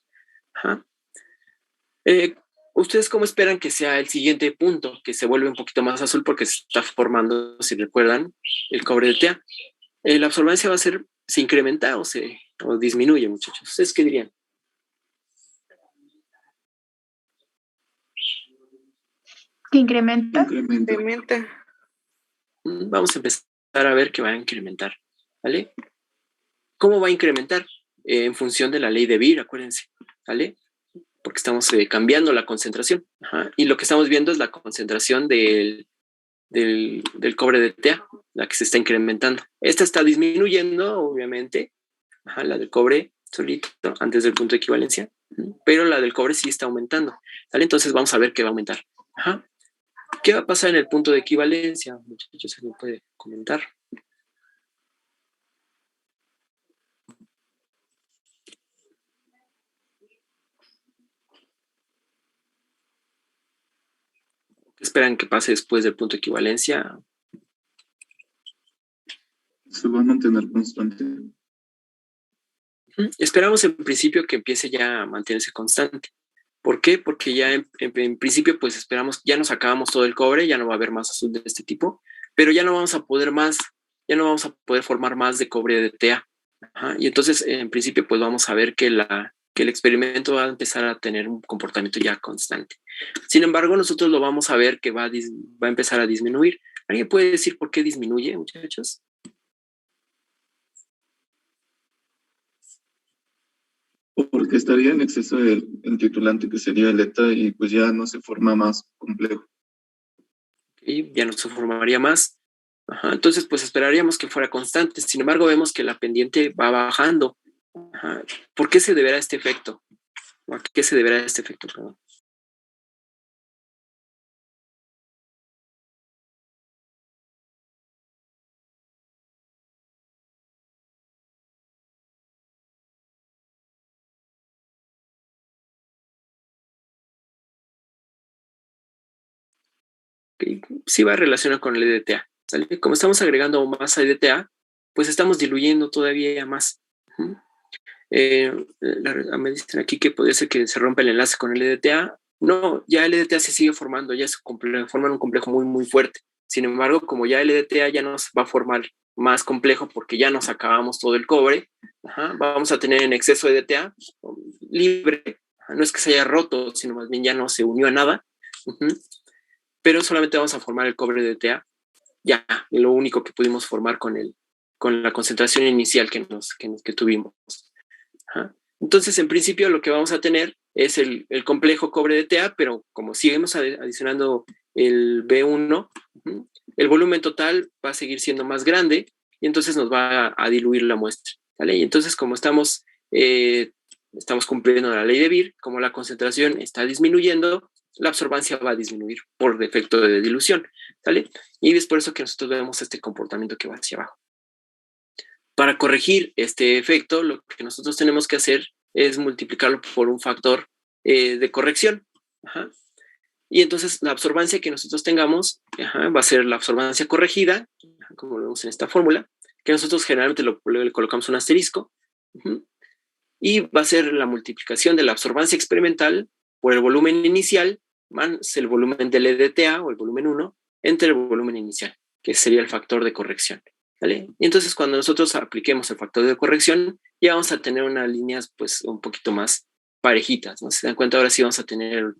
¿Ustedes cómo esperan que sea el siguiente punto, que se vuelve un poquito más azul porque se está formando, si recuerdan, el cobre de EDTA? ¿La absorbancia va a ser, se incrementa o disminuye, muchachos? ¿Ustedes qué dirían? ¿Que incrementa? Incrementa. Vamos a empezar a ver que va a incrementar, ¿vale? ¿Cómo va a incrementar? En función de la ley de Beer, acuérdense, ¿vale? Porque estamos cambiando la concentración. Y lo que estamos viendo es la concentración del cobre de EDTA, la que se está incrementando. Esta está disminuyendo, obviamente, la del cobre solito, antes del punto de equivalencia, pero la del cobre sí está aumentando, ¿vale? Entonces vamos a ver qué va a aumentar. ¿Qué va a pasar en el punto de equivalencia? Muchachos, ¿se me puede comentar? ¿Qué esperan que pase después del punto de equivalencia? Se va a mantener constante. Esperamos en principio que empiece ya a mantenerse constante. ¿Por qué? Porque ya en principio pues esperamos, ya nos acabamos todo el cobre, ya no va a haber más azul de este tipo, pero ya no vamos a poder formar más de cobre de EDTA. Y entonces en principio pues vamos a ver que el experimento va a empezar a tener un comportamiento ya constante. Sin embargo, nosotros lo vamos a ver que va a empezar a disminuir. ¿Alguien puede decir por qué disminuye, muchachos? Porque estaría en exceso el titulante, que sería el ETA, y pues ya no se forma más complejo. Y ya no se formaría más. Entonces, pues esperaríamos que fuera constante. Sin embargo, vemos que la pendiente va bajando. ¿Por qué se deberá este efecto? ¿A qué se deberá este efecto? Perdón. Sí va relacionado con el EDTA, ¿sale? Como estamos agregando más a EDTA, pues estamos diluyendo todavía más. Me dicen aquí que puede ser que se rompa el enlace con el EDTA. No, ya el EDTA se sigue formando, ya se forman un complejo muy, muy fuerte. Sin embargo, como ya el EDTA ya nos va a formar más complejo porque ya nos acabamos todo el cobre, vamos a tener en exceso de EDTA libre. No es que se haya roto, sino más bien ya no se unió a nada. Pero solamente vamos a formar el cobre de EDTA, ya, lo único que pudimos formar con la concentración inicial que tuvimos. Entonces, en principio, lo que vamos a tener es el complejo cobre DTA, pero como seguimos adicionando el B1, el volumen total va a seguir siendo más grande y entonces nos va a diluir la muestra, ¿vale? Y entonces como estamos cumpliendo la ley de Beer, como la concentración está disminuyendo, la absorbancia va a disminuir por defecto de dilución, ¿vale? Y es por eso que nosotros vemos este comportamiento que va hacia abajo. Para corregir este efecto, lo que nosotros tenemos que hacer es multiplicarlo por un factor de corrección. Ajá. Y entonces la absorbancia que nosotros tengamos va a ser la absorbancia corregida, como lo vemos en esta fórmula, que nosotros generalmente le colocamos un asterisco, y va a ser la multiplicación de la absorbancia experimental por el volumen inicial, más el volumen del EDTA o el volumen 1, entre el volumen inicial, que sería el factor de corrección, ¿vale? Y entonces cuando nosotros apliquemos el factor de corrección, ya vamos a tener unas líneas pues un poquito más parejitas, ¿no? Se dan cuenta, ahora sí vamos a tener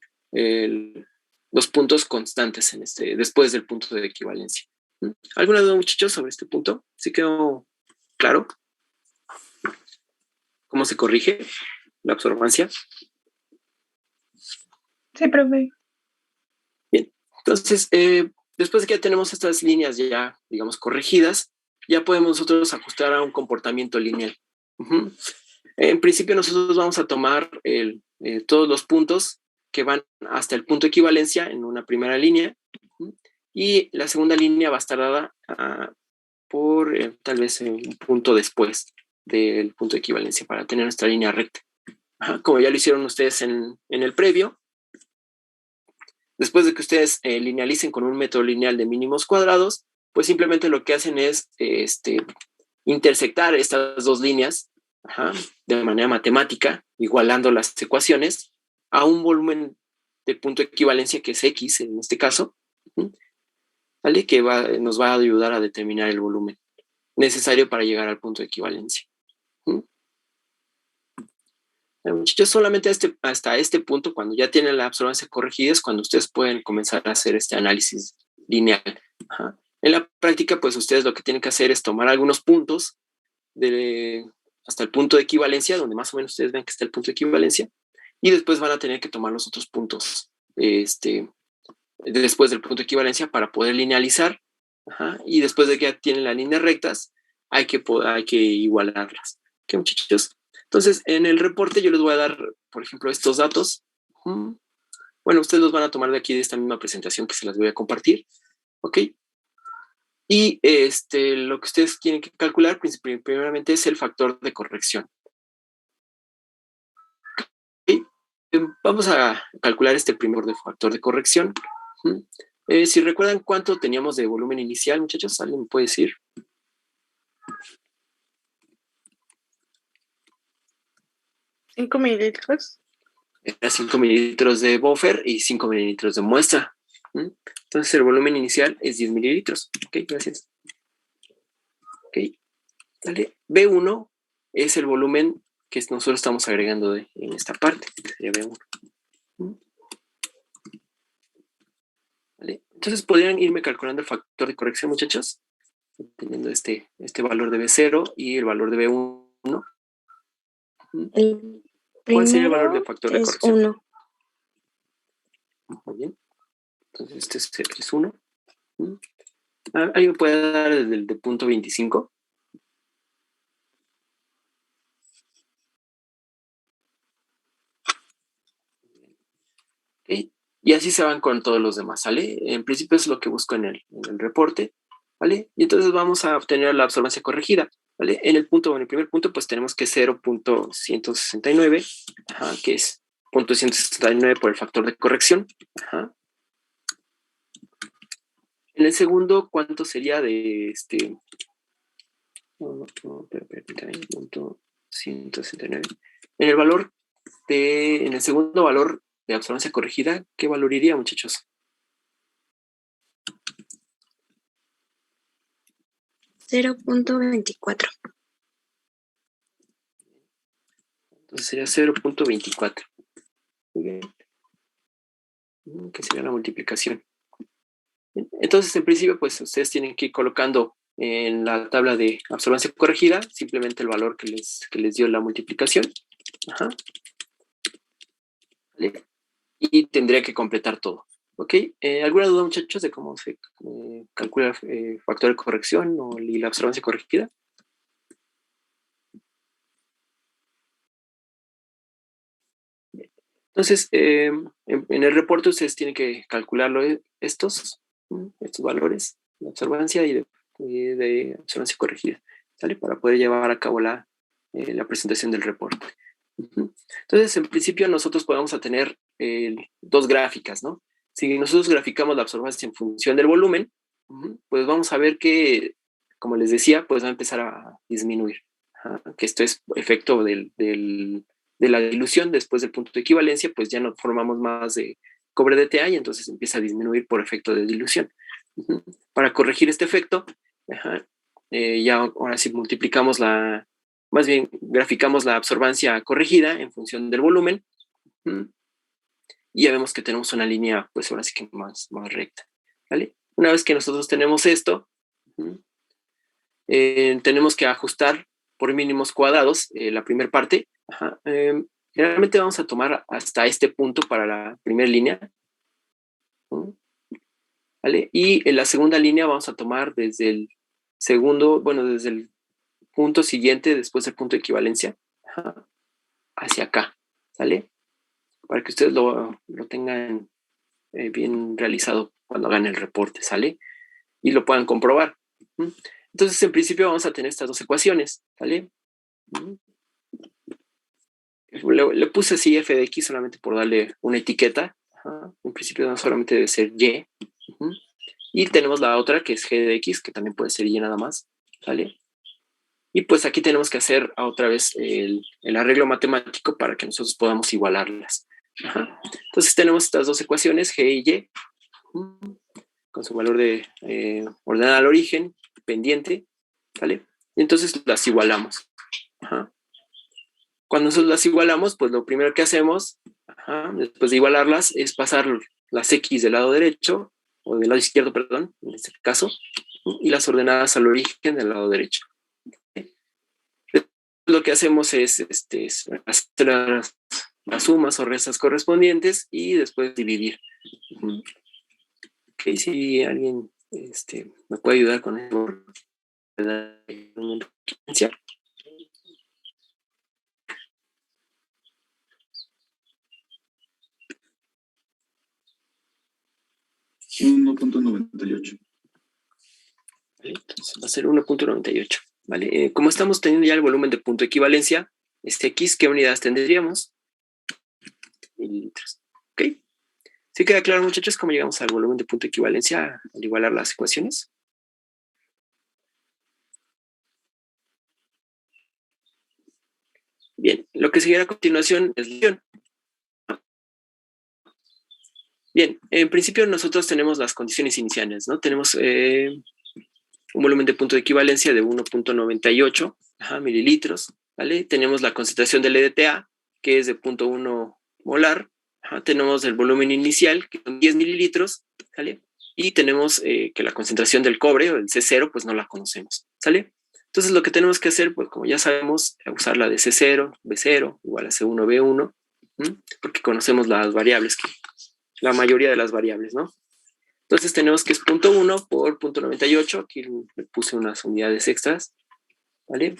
los puntos constantes después del punto de equivalencia. ¿Alguna duda, muchachos, sobre este punto? ¿Sí quedó claro? ¿Cómo se corrige la absorbancia? Sí, profe. Bien, entonces, después de que ya tenemos estas líneas ya, digamos, corregidas, ya podemos nosotros ajustar a un comportamiento lineal. En principio nosotros vamos a tomar todos los puntos que van hasta el punto de equivalencia en una primera línea, y la segunda línea va a estar dada por tal vez un punto después del punto de equivalencia para tener nuestra línea recta. Como ya lo hicieron ustedes en el previo, después de que ustedes linealicen con un método lineal de mínimos cuadrados, pues simplemente lo que hacen es intersectar estas dos líneas de manera matemática, igualando las ecuaciones a un volumen de punto de equivalencia que es X en este caso, ¿vale? Que nos va a ayudar a determinar el volumen necesario para llegar al punto de equivalencia. Muchachos, solamente hasta este punto, cuando ya tienen la absorbancia corregida, es cuando ustedes pueden comenzar a hacer este análisis lineal. En la práctica, pues ustedes lo que tienen que hacer es tomar algunos puntos hasta el punto de equivalencia, donde más o menos ustedes ven que está el punto de equivalencia, y después van a tener que tomar los otros puntos después del punto de equivalencia para poder linealizar, y después de que ya tienen las líneas rectas, hay que igualarlas. ¿Qué, muchachos? Entonces, en el reporte yo les voy a dar, por ejemplo, estos datos. Bueno, ustedes los van a tomar de aquí, de esta misma presentación que se las voy a compartir. ¿Ok? Y lo que ustedes tienen que calcular primeramente es el factor de corrección. ¿Okay? Vamos a calcular este primer factor de corrección. Si recuerdan cuánto teníamos de volumen inicial, muchachos, ¿alguien me puede decir? ¿5 mililitros? Era 5 mililitros de buffer y 5 mililitros de muestra. Entonces el volumen inicial es 10 mililitros. Ok, gracias. Ok, dale. B1 es el volumen que nosotros estamos agregando en esta parte. Sería B1. ¿Vale? Entonces podrían irme calculando el factor de corrección, muchachos, teniendo este valor de B0 y el valor de B1. ¿Cuál sería el valor del factor de corrección? 1. Muy bien. Entonces este es 1. ¿Alguien me puede dar desde el de punto 25? Okay. Y así se van con todos los demás, ¿sale? En principio es lo que busco en el reporte, ¿vale? Y entonces vamos a obtener la absorbancia corregida, ¿vale? En el primer punto, pues tenemos que 0.169, que es 0.169 por el factor de corrección. En el segundo, ¿cuánto sería de permítame, 0.169? En el segundo valor de absorbancia corregida, ¿qué valor iría, muchachos? 0.24. Entonces sería 0.24. Muy bien. Que sería la multiplicación. Entonces, en principio, pues ustedes tienen que ir colocando en la tabla de absorbancia corregida simplemente el valor que les dio la multiplicación. ¿vale? Y tendría que completar todo. ¿Ok? ¿Alguna duda, muchachos, de cómo se calcula factor de corrección y la observancia corregida? Entonces, en el reporte ustedes tienen que calcularlo estos valores de observancia y de observancia corregida, ¿sale? Para poder llevar a cabo la presentación del reporte. Entonces, en principio, nosotros podemos tener dos gráficas, ¿no? Si nosotros graficamos la absorbancia en función del volumen, pues vamos a ver que, como les decía, pues va a empezar a disminuir. Que esto es efecto de la dilución después del punto de equivalencia, pues ya no formamos más de cobre DTA y entonces empieza a disminuir por efecto de dilución. Para corregir este efecto, ya ahora sí multiplicamos más bien graficamos la absorbancia corregida en función del volumen, y ya vemos que tenemos una línea, pues ahora sí que más recta, ¿vale? Una vez que nosotros tenemos esto, tenemos que ajustar por mínimos cuadrados la primera parte. Generalmente vamos a tomar hasta este punto para la primera línea, ¿vale? Y en la segunda línea vamos a tomar desde el segundo, bueno, desde el punto siguiente después del punto de equivalencia, hacia acá, ¿sale? Para que ustedes lo tengan bien realizado cuando hagan el reporte, ¿sale? Y lo puedan comprobar. Entonces, en principio vamos a tener estas dos ecuaciones, ¿sale? Le puse así f de x solamente por darle una etiqueta. En principio no solamente debe ser y. Y tenemos la otra que es g de x, que también puede ser y nada más, ¿sale? Y pues aquí tenemos que hacer otra vez el arreglo matemático para que nosotros podamos igualarlas. Entonces tenemos estas dos ecuaciones, g y y, con su valor de ordenada al origen, pendiente, ¿vale? Y entonces las igualamos. Cuando nosotros las igualamos, pues lo primero que hacemos, después de igualarlas, es pasar las x del lado derecho, o del lado izquierdo, perdón, en este caso, y las ordenadas al origen del lado derecho. Lo que hacemos es hacer las sumas o restas correspondientes y después dividir. Ok, si alguien me puede ayudar con eso. 1.98. Entonces va a ser 1.98. ¿Vale? Como estamos teniendo ya el volumen de punto de equivalencia, X, ¿qué unidades tendríamos? Mililitros. ¿Ok? ¿Sí queda claro, muchachos, cómo llegamos al volumen de punto de equivalencia al igualar las ecuaciones? Bien, lo que seguirá a continuación es la dilución. Bien, en principio nosotros tenemos las condiciones iniciales, ¿no? Tenemos un volumen de punto de equivalencia de 1.98 mililitros, ¿vale? Tenemos la concentración del EDTA, que es de 0.1 molar. Tenemos el volumen inicial, que son 10 mililitros, ¿sale? Y tenemos que la concentración del cobre, o el C0, pues no la conocemos, ¿sale? Entonces lo que tenemos que hacer, pues como ya sabemos, usar la de C0, B0, igual a C1, B1, porque conocemos las variables, la mayoría de las variables, ¿no? Entonces tenemos que es 0.1 por 0.98, aquí le puse unas unidades extras, ¿vale?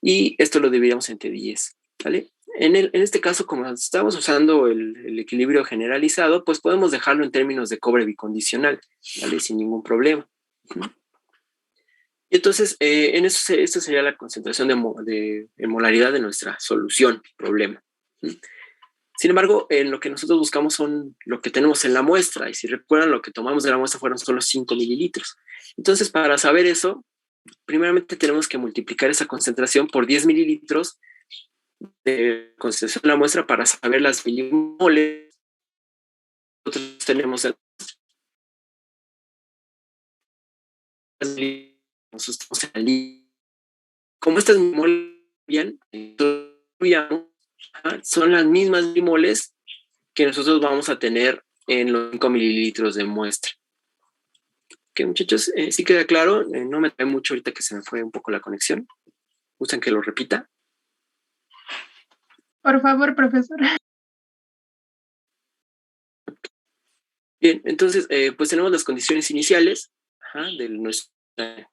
Y esto lo dividimos entre 10, ¿vale? En este caso, como estamos usando el equilibrio generalizado, pues podemos dejarlo en términos de cobre bicondicional, ¿vale? Sin ningún problema. Y entonces, esto sería la concentración de molaridad de nuestra solución, problema. Sin embargo, lo que nosotros buscamos son lo que tenemos en la muestra, y si recuerdan, lo que tomamos de la muestra fueron solo 5 mililitros. Entonces, para saber eso, primeramente tenemos que multiplicar esa concentración por 10 mililitros de concentración de la muestra para saber las milimoles. Nosotros tenemos como estas milimoles bien, son las mismas milimoles que nosotros vamos a tener en los 5 mililitros de muestra. Ok, muchachos, sí queda claro. No me trae mucho ahorita que se me fue un poco la conexión. ¿Gustan que lo repita? Por favor, profesor. Bien, entonces, pues tenemos las condiciones iniciales, de nuestra,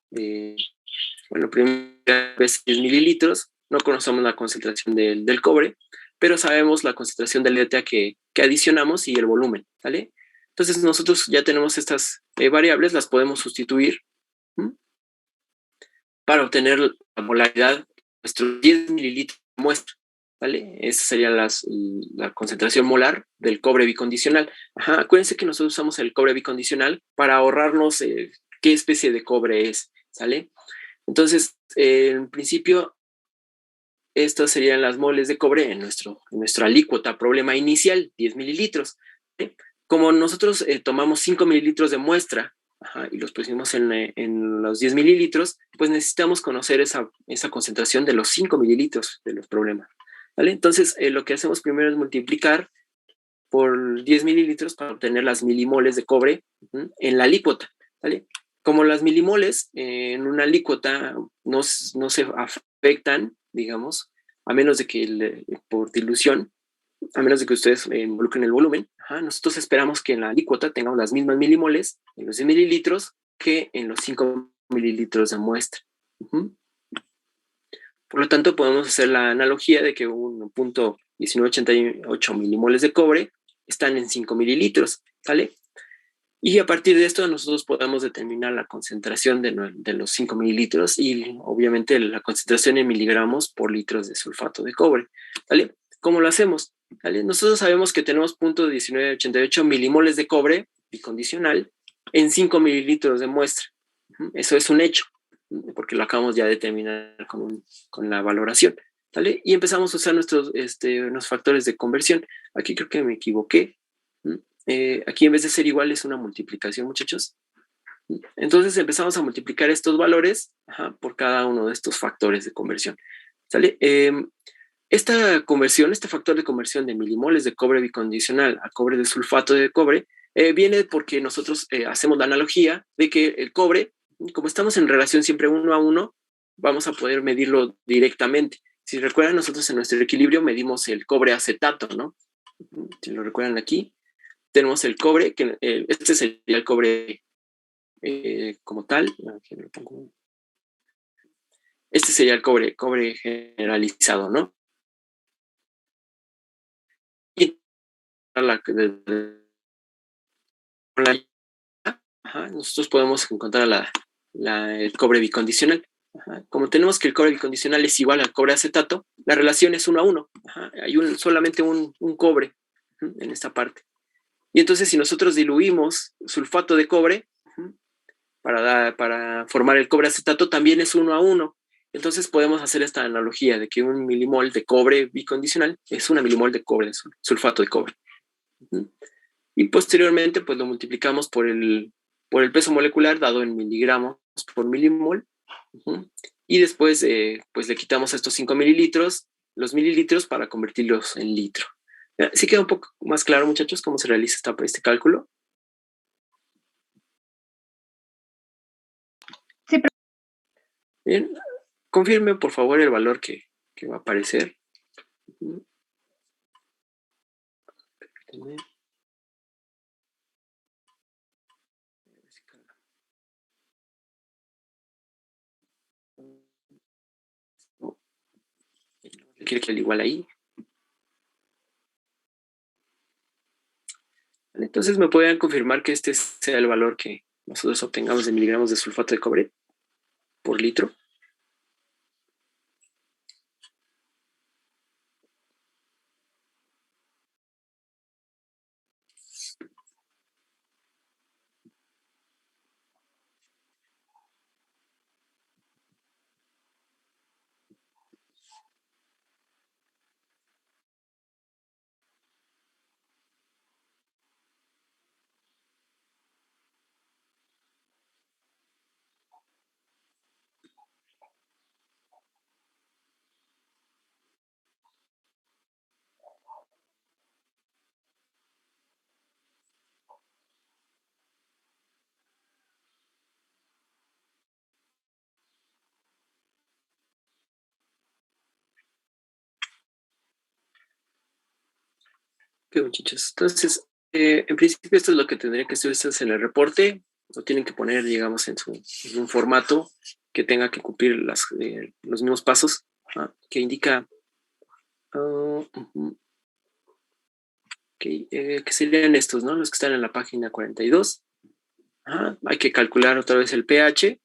bueno, primera vez 10 mililitros, no conocemos la concentración del cobre, pero sabemos la concentración del ETA que adicionamos y el volumen, ¿vale? Entonces nosotros ya tenemos estas variables, las podemos sustituir para obtener la molaridad de nuestros 10 mililitros de muestra, ¿vale? Esa sería la concentración molar del cobre bicondicional. Acuérdense que nosotros usamos el cobre bicondicional para ahorrarnos qué especie de cobre es, ¿sale? Entonces, en principio, estas serían las moles de cobre en nuestra alícuota problema inicial, 10 mililitros. ¿Sí? Como nosotros tomamos 5 mililitros de muestra y los pusimos en los 10 mililitros, pues necesitamos conocer esa concentración de los 5 mililitros de los problemas. ¿Vale? Entonces, lo que hacemos primero es multiplicar por 10 mililitros para obtener las milimoles de cobre en la alícuota. ¿Vale? Como las milimoles en una alícuota no se afectan, digamos, a menos de que por dilución, a menos de que ustedes involucren el volumen, nosotros esperamos que en la alícuota tengamos las mismas milimoles en los 10 mililitros que en los 5 mililitros de muestra. Por lo tanto, podemos hacer la analogía de que un punto 1988 milimoles de cobre están en 5 mililitros, ¿vale? Y a partir de esto nosotros podemos determinar la concentración de los 5 mililitros y obviamente la concentración en miligramos por litros de sulfato de cobre, ¿vale? ¿Cómo lo hacemos? ¿Vale? Nosotros sabemos que tenemos 0.1988 milimoles de cobre bicondicional en 5 mililitros de muestra. Eso es un hecho, porque lo acabamos ya de determinar con la valoración, ¿vale? Y empezamos a usar nuestros factores de conversión. Aquí creo que me equivoqué. Aquí en vez de ser igual es una multiplicación, muchachos. Entonces empezamos a multiplicar estos valores por cada uno de estos factores de conversión. ¿Sale? Esta conversión, este factor de conversión de milimoles de cobre bicondicional a cobre de sulfato de cobre, viene porque nosotros hacemos la analogía de que el cobre, como estamos en relación siempre 1 a 1, vamos a poder medirlo directamente. Si recuerdan, nosotros en nuestro equilibrio medimos el cobre acetato, ¿no? Si lo recuerdan aquí, tenemos el cobre, que este sería el cobre como tal. Aquí lo pongo. Este sería el cobre generalizado, ¿no? Y nosotros podemos encontrar el cobre bicondicional. Como tenemos que el cobre bicondicional es igual al cobre acetato, la relación es 1 a 1. Hay solamente un cobre en esta parte. Y entonces si nosotros diluimos sulfato de cobre para formar el cobre acetato, también es 1 a 1. Entonces podemos hacer esta analogía de que un milimol de cobre bicondicional es una milimol de cobre, sulfato de cobre. Y posteriormente pues lo multiplicamos por el peso molecular dado en miligramos por milimol. Y después pues le quitamos estos 5 mililitros, los mililitros, para convertirlos en litro. ¿Sí queda un poco más claro, muchachos, cómo se realiza este cálculo? Sí, Bien, confirme por favor el valor que va a aparecer. Quiere que al igual ahí. Entonces, ¿me pueden confirmar que este sea el valor que nosotros obtengamos de miligramos de sulfato de cobre por litro? Ok, muchachos. Entonces, En principio esto es lo que tendrían que hacer ustedes en el reporte. Lo tienen que poner, digamos, en un formato que tenga que cumplir los mismos pasos que indica que serían estos, ¿no? Los que están en la página 42. Hay que calcular otra vez el pH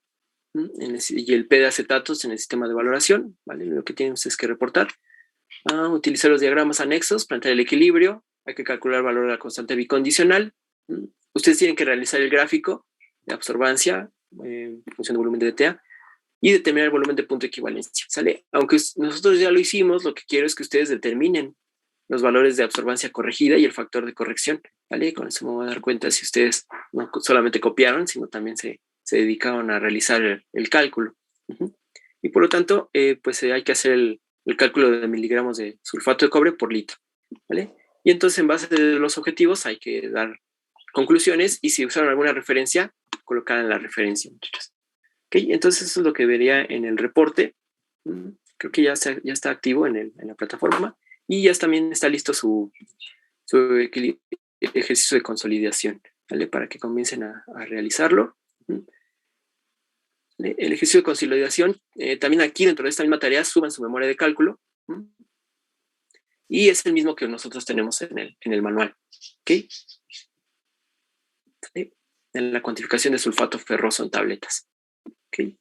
y el P de acetatos en el sistema de valoración, ¿vale? Lo que tienen ustedes que reportar. Utilizar los diagramas anexos, plantear el equilibrio, hay que calcular el valor de la constante bicondicional. Ustedes tienen que realizar el gráfico de absorbancia en función del volumen de DTA y determinar el volumen de punto de equivalencia, ¿sale? Aunque nosotros ya lo hicimos, lo que quiero es que ustedes determinen los valores de absorbancia corregida y el factor de corrección, ¿vale? Con eso me voy a dar cuenta si ustedes no solamente copiaron, sino también se dedicaron a realizar el cálculo. Y por lo tanto, pues hay que hacer el cálculo de miligramos de sulfato de cobre por litro, ¿vale? Y entonces en base de los objetivos hay que dar conclusiones y si usaron alguna referencia, colocar en la referencia, muchachos. ¿Okay? Entonces eso es lo que vería en el reporte. Creo que ya está activo en la plataforma y ya también está listo su ejercicio de consolidación, ¿vale? Para que comiencen a realizarlo. El ejercicio de consolidación, también aquí dentro de esta misma tarea suban su memoria de cálculo y es el mismo que nosotros tenemos en el manual. ¿Okay? En la cuantificación de sulfato ferroso en tabletas. ¿Okay?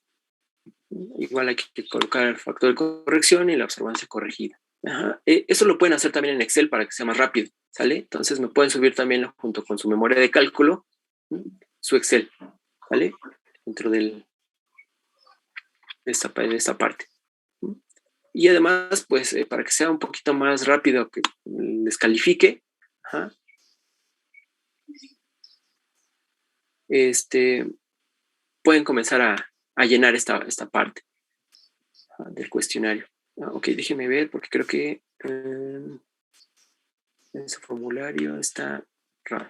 Igual hay que colocar el factor de corrección y la absorbancia corregida. Eso lo pueden hacer también en Excel para que sea más rápido, ¿sale? Entonces me pueden subir también junto con su memoria de cálculo su Excel, ¿vale? Dentro de esta parte. Y además, pues, para que sea un poquito más rápido, que les califique, pueden comenzar a llenar esta parte del cuestionario. Ok, déjenme ver, porque creo que ese formulario está raro.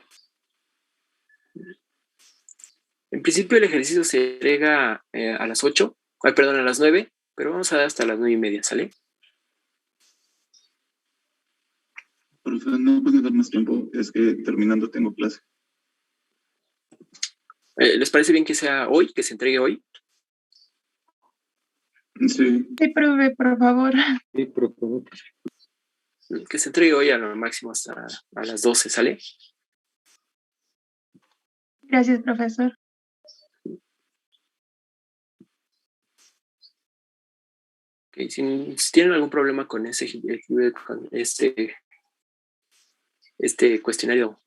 En principio el ejercicio se entrega a las 8, a las 9, pero vamos a dar hasta las 9:30, ¿sale? Profe, no puede dar más tiempo, es que terminando tengo clase. ¿Les parece bien que sea hoy, que se entregue hoy? Sí. Sí, profe, por favor. Sí, por favor. Que se entregue hoy a lo máximo hasta a las 12, ¿sale? Gracias, profesor. Okay, si tienen algún problema con este cuestionario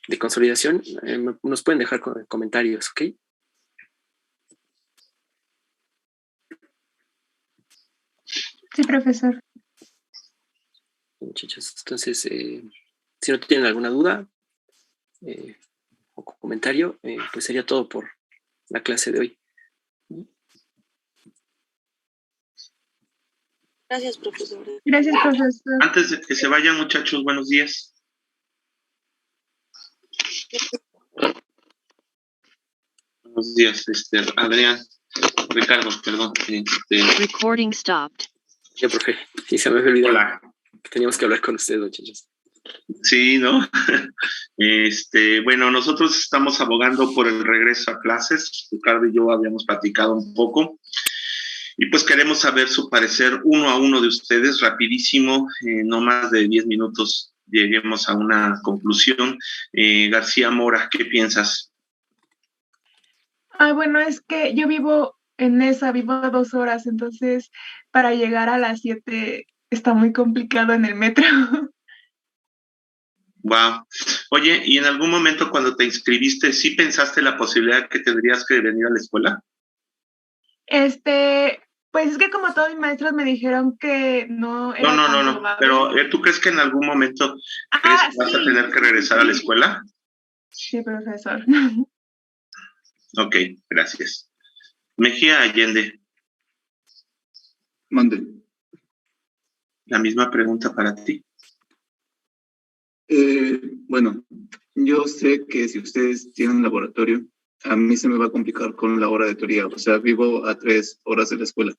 de consolidación, nos pueden dejar comentarios, ¿ok? Sí, profesor. Muchachos, entonces, si no tienen alguna duda o comentario, pues sería todo por la clase de hoy. Gracias, profesor. Gracias, profesor. Antes de que se vayan, muchachos, buenos días. Buenos días, Adrián, Ricardo, perdón. Recording stopped. Ya, profe, sí, se me había olvidado. Hola. Que teníamos que hablar con ustedes, muchachos. Sí, ¿no? Bueno, nosotros estamos abogando por el regreso a clases. Ricardo y yo habíamos platicado un poco. Y pues queremos saber su parecer uno a uno de ustedes, rapidísimo, no más de 10 minutos lleguemos a una conclusión. García Mora, ¿qué piensas? Bueno, es que yo vivo vivo a 2 horas, entonces para llegar a las 7 está muy complicado en el metro. Wow. Oye, ¿y en algún momento cuando te inscribiste, sí pensaste la posibilidad que tendrías que venir a la escuela? Pues es que como todos mis maestros me dijeron que no era No, tan probable. pero ¿tú crees que en algún momento crees que vas a tener que regresar a la escuela? Sí, profesor. Ok, gracias. Mejía Allende. Mande. La misma pregunta para ti. Bueno, yo sé que si ustedes tienen laboratorio, a mí se me va a complicar con la hora de teoría. O sea, vivo a 3 horas de la escuela.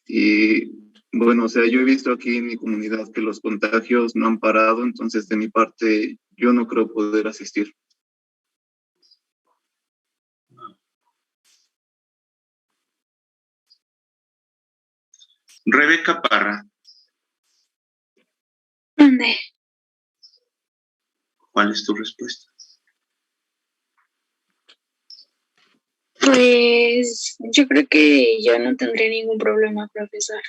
Y bueno, o sea, yo he visto aquí en mi comunidad que los contagios no han parado, entonces de mi parte yo no creo poder asistir. Rebeca Parra, ¿Dónde? ¿cuál es tu respuesta? Pues yo creo que yo no tendría ningún problema, profesor.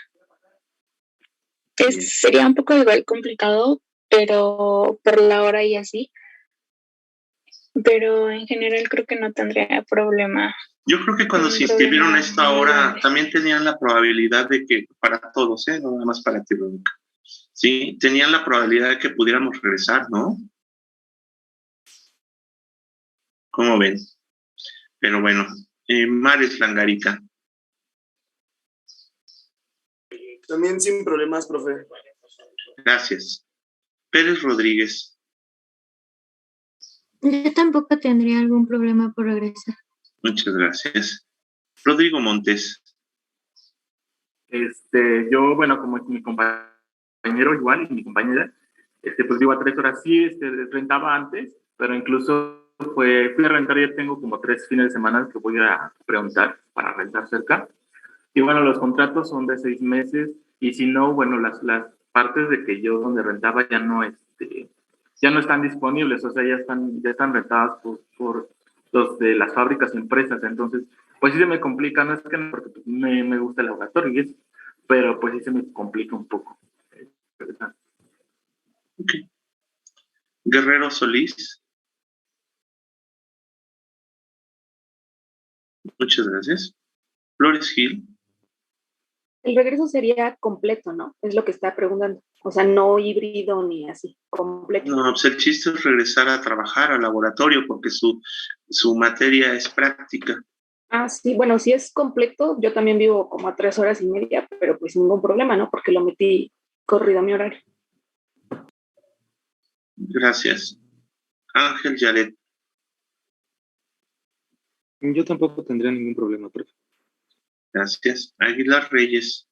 Bien. Sería un poco igual complicado, pero por la hora y así. Pero en general creo que no tendría problema. Yo creo que cuando Un se inscribieron problema a esta muy hora grande. también tenían la probabilidad de que, para todos, no nada más para ti, Rebeca, sí, tenían la probabilidad de que pudiéramos regresar, ¿no? ¿Cómo ven? Pero bueno, Mares Langarica, También sin problemas, profe. gracias. Pérez Rodríguez, Yo tampoco tendría algún problema por regresar. muchas gracias. Rodrigo Montes, Yo, bueno, como mi compañero igual y mi compañera, pues digo, a 3 horas sí, rentaba antes, pero incluso fui a rentar, ya tengo como 3 fines de semana que voy a preguntar para rentar cerca. Y bueno, los contratos son de 6 meses, y si no, bueno, las partes de que yo donde rentaba ya no, ya no están disponibles, o sea, ya están rentadas por los de las fábricas y empresas. Entonces, pues sí se me complica, no es que no, porque pues, me gusta el laboratorio y eso, pero pues sí se me complica un poco. okay. Guerrero Solís, muchas gracias. Flores Gil, El regreso sería completo, ¿no? Es lo que está preguntando. O sea, no híbrido ni así, completo. no, pues el chiste es regresar a trabajar al laboratorio porque su materia es práctica. Ah, sí, bueno, si es completo, yo también vivo como a 3 horas y media, pero pues ningún problema, ¿no? Porque lo metí corrido a mi horario. Gracias. Ángel Yaret, Yo tampoco tendría ningún problema, profe. gracias. Aguilar Reyes,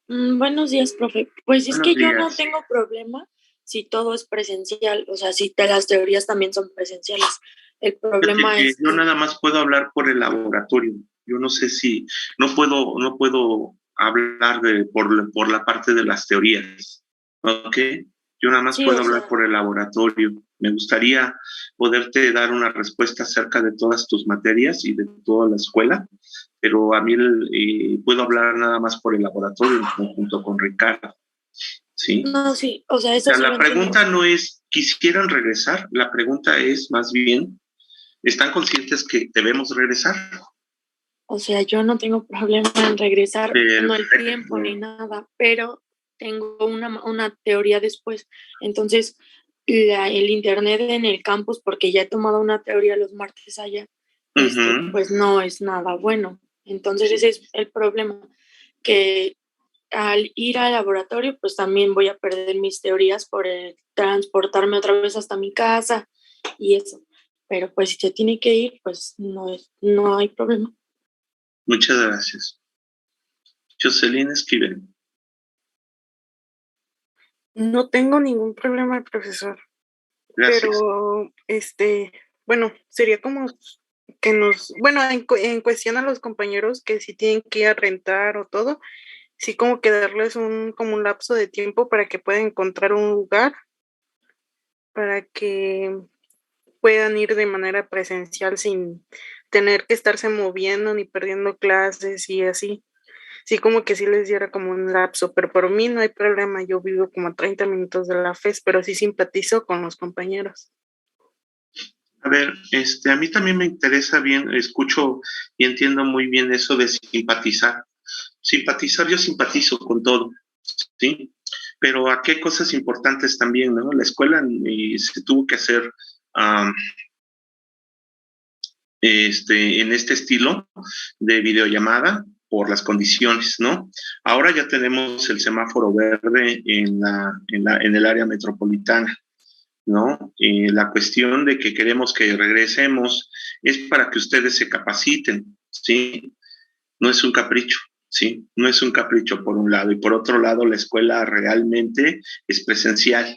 Buenos días, profe. Pues es buenos que yo no días. tengo problema si todo es presencial, o sea, si las teorías también son presenciales. El Fíjate problema que es yo que, nada más puedo hablar por el laboratorio. Yo no sé si, no puedo hablar por la parte de las teorías. ¿Ok? Yo nada más sí, puedo o hablar sea, por el laboratorio. Me gustaría poderte dar una respuesta acerca de todas tus materias y de toda la escuela, pero a mí puedo hablar nada más por el laboratorio en conjunto con Ricardo. ¿Sí? no, sí, o sea, O eso sea, sí lo la entiendo. pregunta no es, ¿quisieran regresar? La pregunta es más bien, ¿están conscientes que debemos regresar? O sea, yo no tengo problema en regresar, no el tiempo Perfecto. ni nada, pero tengo una teoría después. Entonces, el internet en el campus, porque ya he tomado una teoría los martes allá, pues no es nada bueno. Entonces, ese es el problema, que al ir al laboratorio, pues también voy a perder mis teorías por transportarme otra vez hasta mi casa y eso. Pero pues si se tiene que ir, pues no hay problema. Muchas gracias. Jocelyn Esquivel. No tengo ningún problema, profesor. Gracias. Pero, bueno, sería como que bueno, en cuestión a los compañeros que si tienen que ir a rentar o todo, sí como que darles como un lapso de tiempo para que puedan encontrar un lugar, para que puedan ir de manera presencial sin tener que estarse moviendo ni perdiendo clases y así. Sí, como que sí les diera como un lapso, pero por mí no hay problema, yo vivo como a 30 minutos de la FES, pero sí simpatizo con los compañeros. A ver, a mí también me interesa bien, escucho y entiendo muy bien eso de simpatizar. Simpatizar, yo simpatizo con todo, ¿sí? Pero a qué cosas importantes también, ¿no? La escuela se tuvo que hacer en este estilo de videollamada por las condiciones, ¿no? Ahora ya tenemos el semáforo verde en el área metropolitana, ¿no? La cuestión de que queremos que regresemos es para que ustedes se capaciten, ¿sí? No es un capricho, ¿sí? No es un capricho por un lado, y por otro lado la escuela realmente es presencial,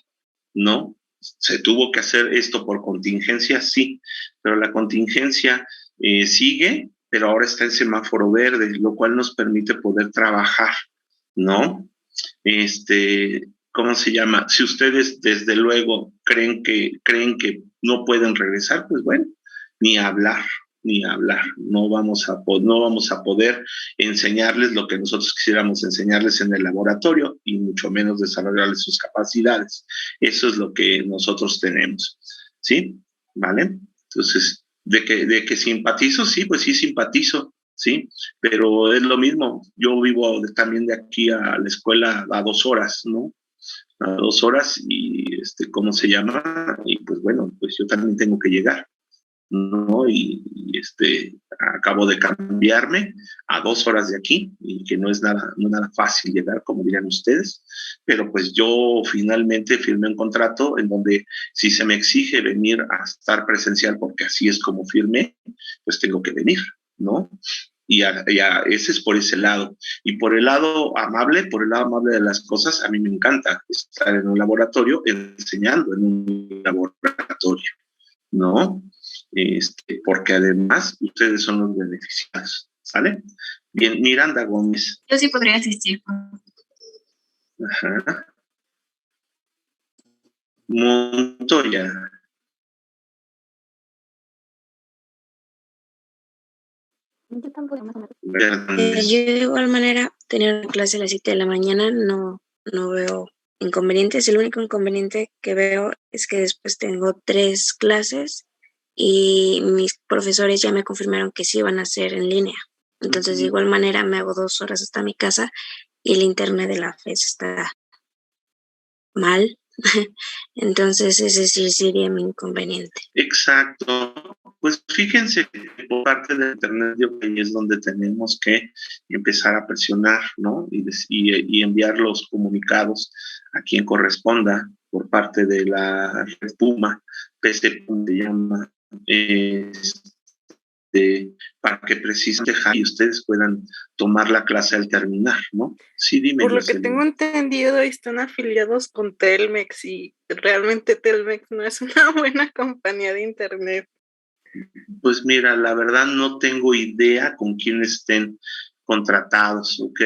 ¿no? ¿Se tuvo que hacer esto por contingencia? Sí, pero la contingencia sigue, pero ahora está en semáforo verde, lo cual nos permite poder trabajar, ¿no? ¿Cómo se llama? Si ustedes desde luego creen que no pueden regresar, pues bueno, ni hablar. No vamos a poder enseñarles lo que nosotros quisiéramos enseñarles en el laboratorio y mucho menos desarrollarles sus capacidades. Eso es lo que nosotros tenemos, ¿sí? ¿Vale? Entonces, de que simpatizo, sí, pues sí simpatizo, ¿sí? Pero es lo mismo. Yo vivo también de aquí a la escuela a 2 horas, ¿no? A 2 horas y, ¿cómo se llama? Y pues bueno, pues yo también tengo que llegar, ¿no? Y acabo de cambiarme a 2 horas de aquí y que no es nada fácil llegar, como dirían ustedes, pero pues yo finalmente firmé un contrato en donde si se me exige venir a estar presencial, porque así es como firmé, pues tengo que venir, ¿no? Y ese es por ese lado. Y por el lado amable de las cosas, a mí me encanta estar en un laboratorio, enseñando en un laboratorio, ¿no? Porque además ustedes son los beneficiados, ¿sale? Bien, Miranda Gómez. Yo sí podría asistir. Ajá. Montoya. Yo tampoco. Yo de igual manera, tener una clase a las 7 de la mañana no veo inconvenientes. El único inconveniente que veo es que después tengo 3 clases y mis profesores ya me confirmaron que sí van a ser en línea. Entonces, de igual manera, me hago 2 horas hasta mi casa y el internet de la FES está mal. Entonces, ese sí sería mi inconveniente. Exacto. Pues fíjense que por parte del internet ahí es donde tenemos que empezar a presionar, ¿no? Y enviar los comunicados a quien corresponda por parte de la red Puma, PC se llama, para que precisamente y ustedes puedan tomar la clase al terminar, ¿no? Sí, dime. Por lo que tengo entendido, están afiliados con Telmex y realmente Telmex no es una buena compañía de internet. Pues mira, la verdad no tengo idea con quién estén contratados, ¿ok?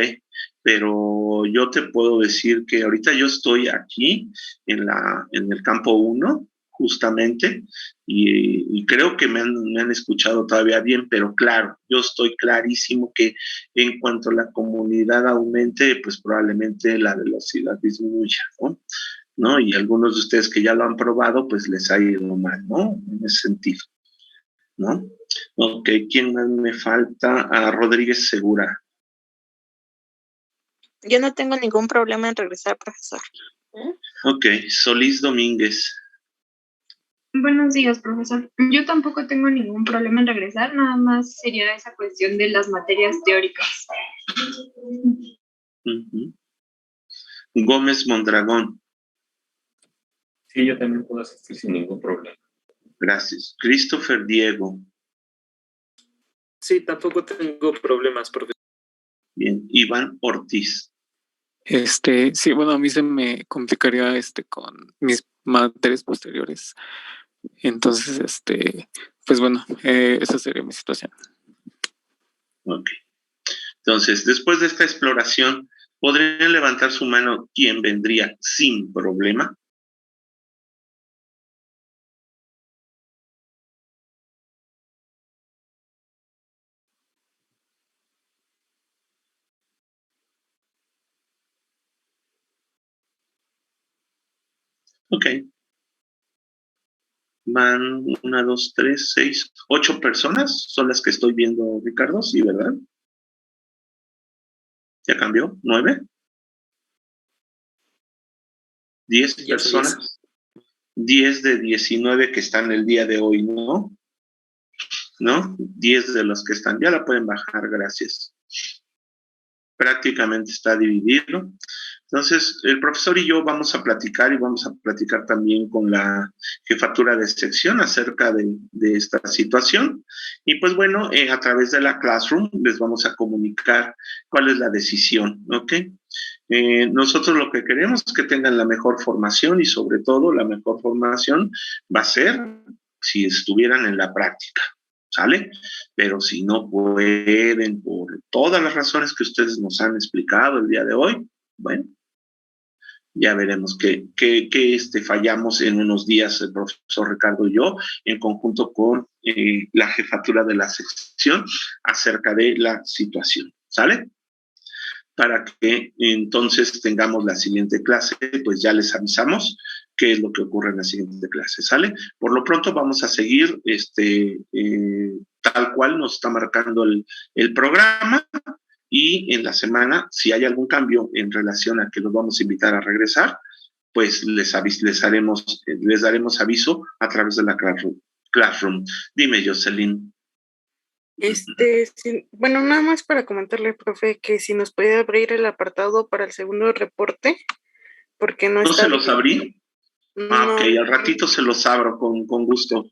Pero yo te puedo decir que ahorita yo estoy aquí en el campo 1, justamente, y creo que me han escuchado todavía bien, pero claro, yo estoy clarísimo que en cuanto la comunidad aumente, pues probablemente la velocidad disminuya, ¿no? Y algunos de ustedes que ya lo han probado, pues les ha ido mal, ¿no? En ese sentido, ¿no? Ok, ¿quién más me falta? A Rodríguez Segura. Yo no tengo ningún problema en regresar, profesor. Ok, Solís Domínguez. Buenos días, profesor. Yo tampoco tengo ningún problema en regresar, nada más sería esa cuestión de las materias teóricas. Gómez Mondragón. Sí, yo también puedo asistir sin ningún problema. Gracias. Christopher Diego. Sí, tampoco tengo problemas, profesor. Bien, Iván Ortiz. Sí, bueno, a mí se me complicaría con mis materias posteriores. Entonces, pues bueno, esa sería mi situación. Ok. Entonces, después de esta exploración, ¿podrían levantar su mano quien vendría sin problema? Ok. Van 1, 2, 3, 6, 8 personas son las que estoy viendo, Ricardo, sí, ¿verdad? ¿Ya cambió? ¿9? 10 personas. 10 de 19 que están el día de hoy, ¿no? 10 de los que están. Ya la pueden bajar, gracias. Prácticamente está dividido. Entonces, el profesor y yo vamos a platicar y vamos a platicar también con la jefatura de sección acerca de esta situación. Y pues bueno, a través de la Classroom les vamos a comunicar cuál es la decisión, ¿ok? Nosotros lo que queremos es que tengan la mejor formación y sobre todo la mejor formación va a ser si estuvieran en la práctica, ¿sale? Pero si no pueden por todas las razones que ustedes nos han explicado el día de hoy, bueno, ya veremos que fallamos en unos días el profesor Ricardo y yo, en conjunto con la jefatura de la sección, acerca de la situación, ¿sale? Para que entonces tengamos la siguiente clase, pues ya les avisamos qué es lo que ocurre en la siguiente clase, ¿sale? Por lo pronto vamos a seguir tal cual nos está marcando el programa, y en la semana, si hay algún cambio en relación a que los vamos a invitar a regresar, pues les daremos aviso a través de la Classroom. Dime, Jocelyn. Sí, bueno, nada más para comentarle, profe, que si nos puede abrir el apartado para el segundo reporte, porque no está... ¿No se los abrí? No. Ok, al ratito se los abro con gusto.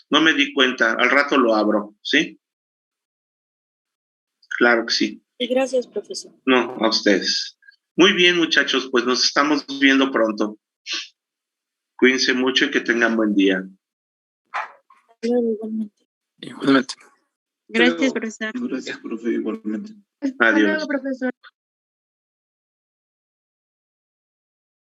No me di cuenta, al rato lo abro, ¿sí? Claro que sí. Gracias, profesor. No, a ustedes. Muy bien, muchachos, pues nos estamos viendo pronto. Cuídense mucho y que tengan buen día. Igualmente. Igualmente. Gracias, profesor. Gracias, profe, igualmente. Adiós. Hasta luego, profesor.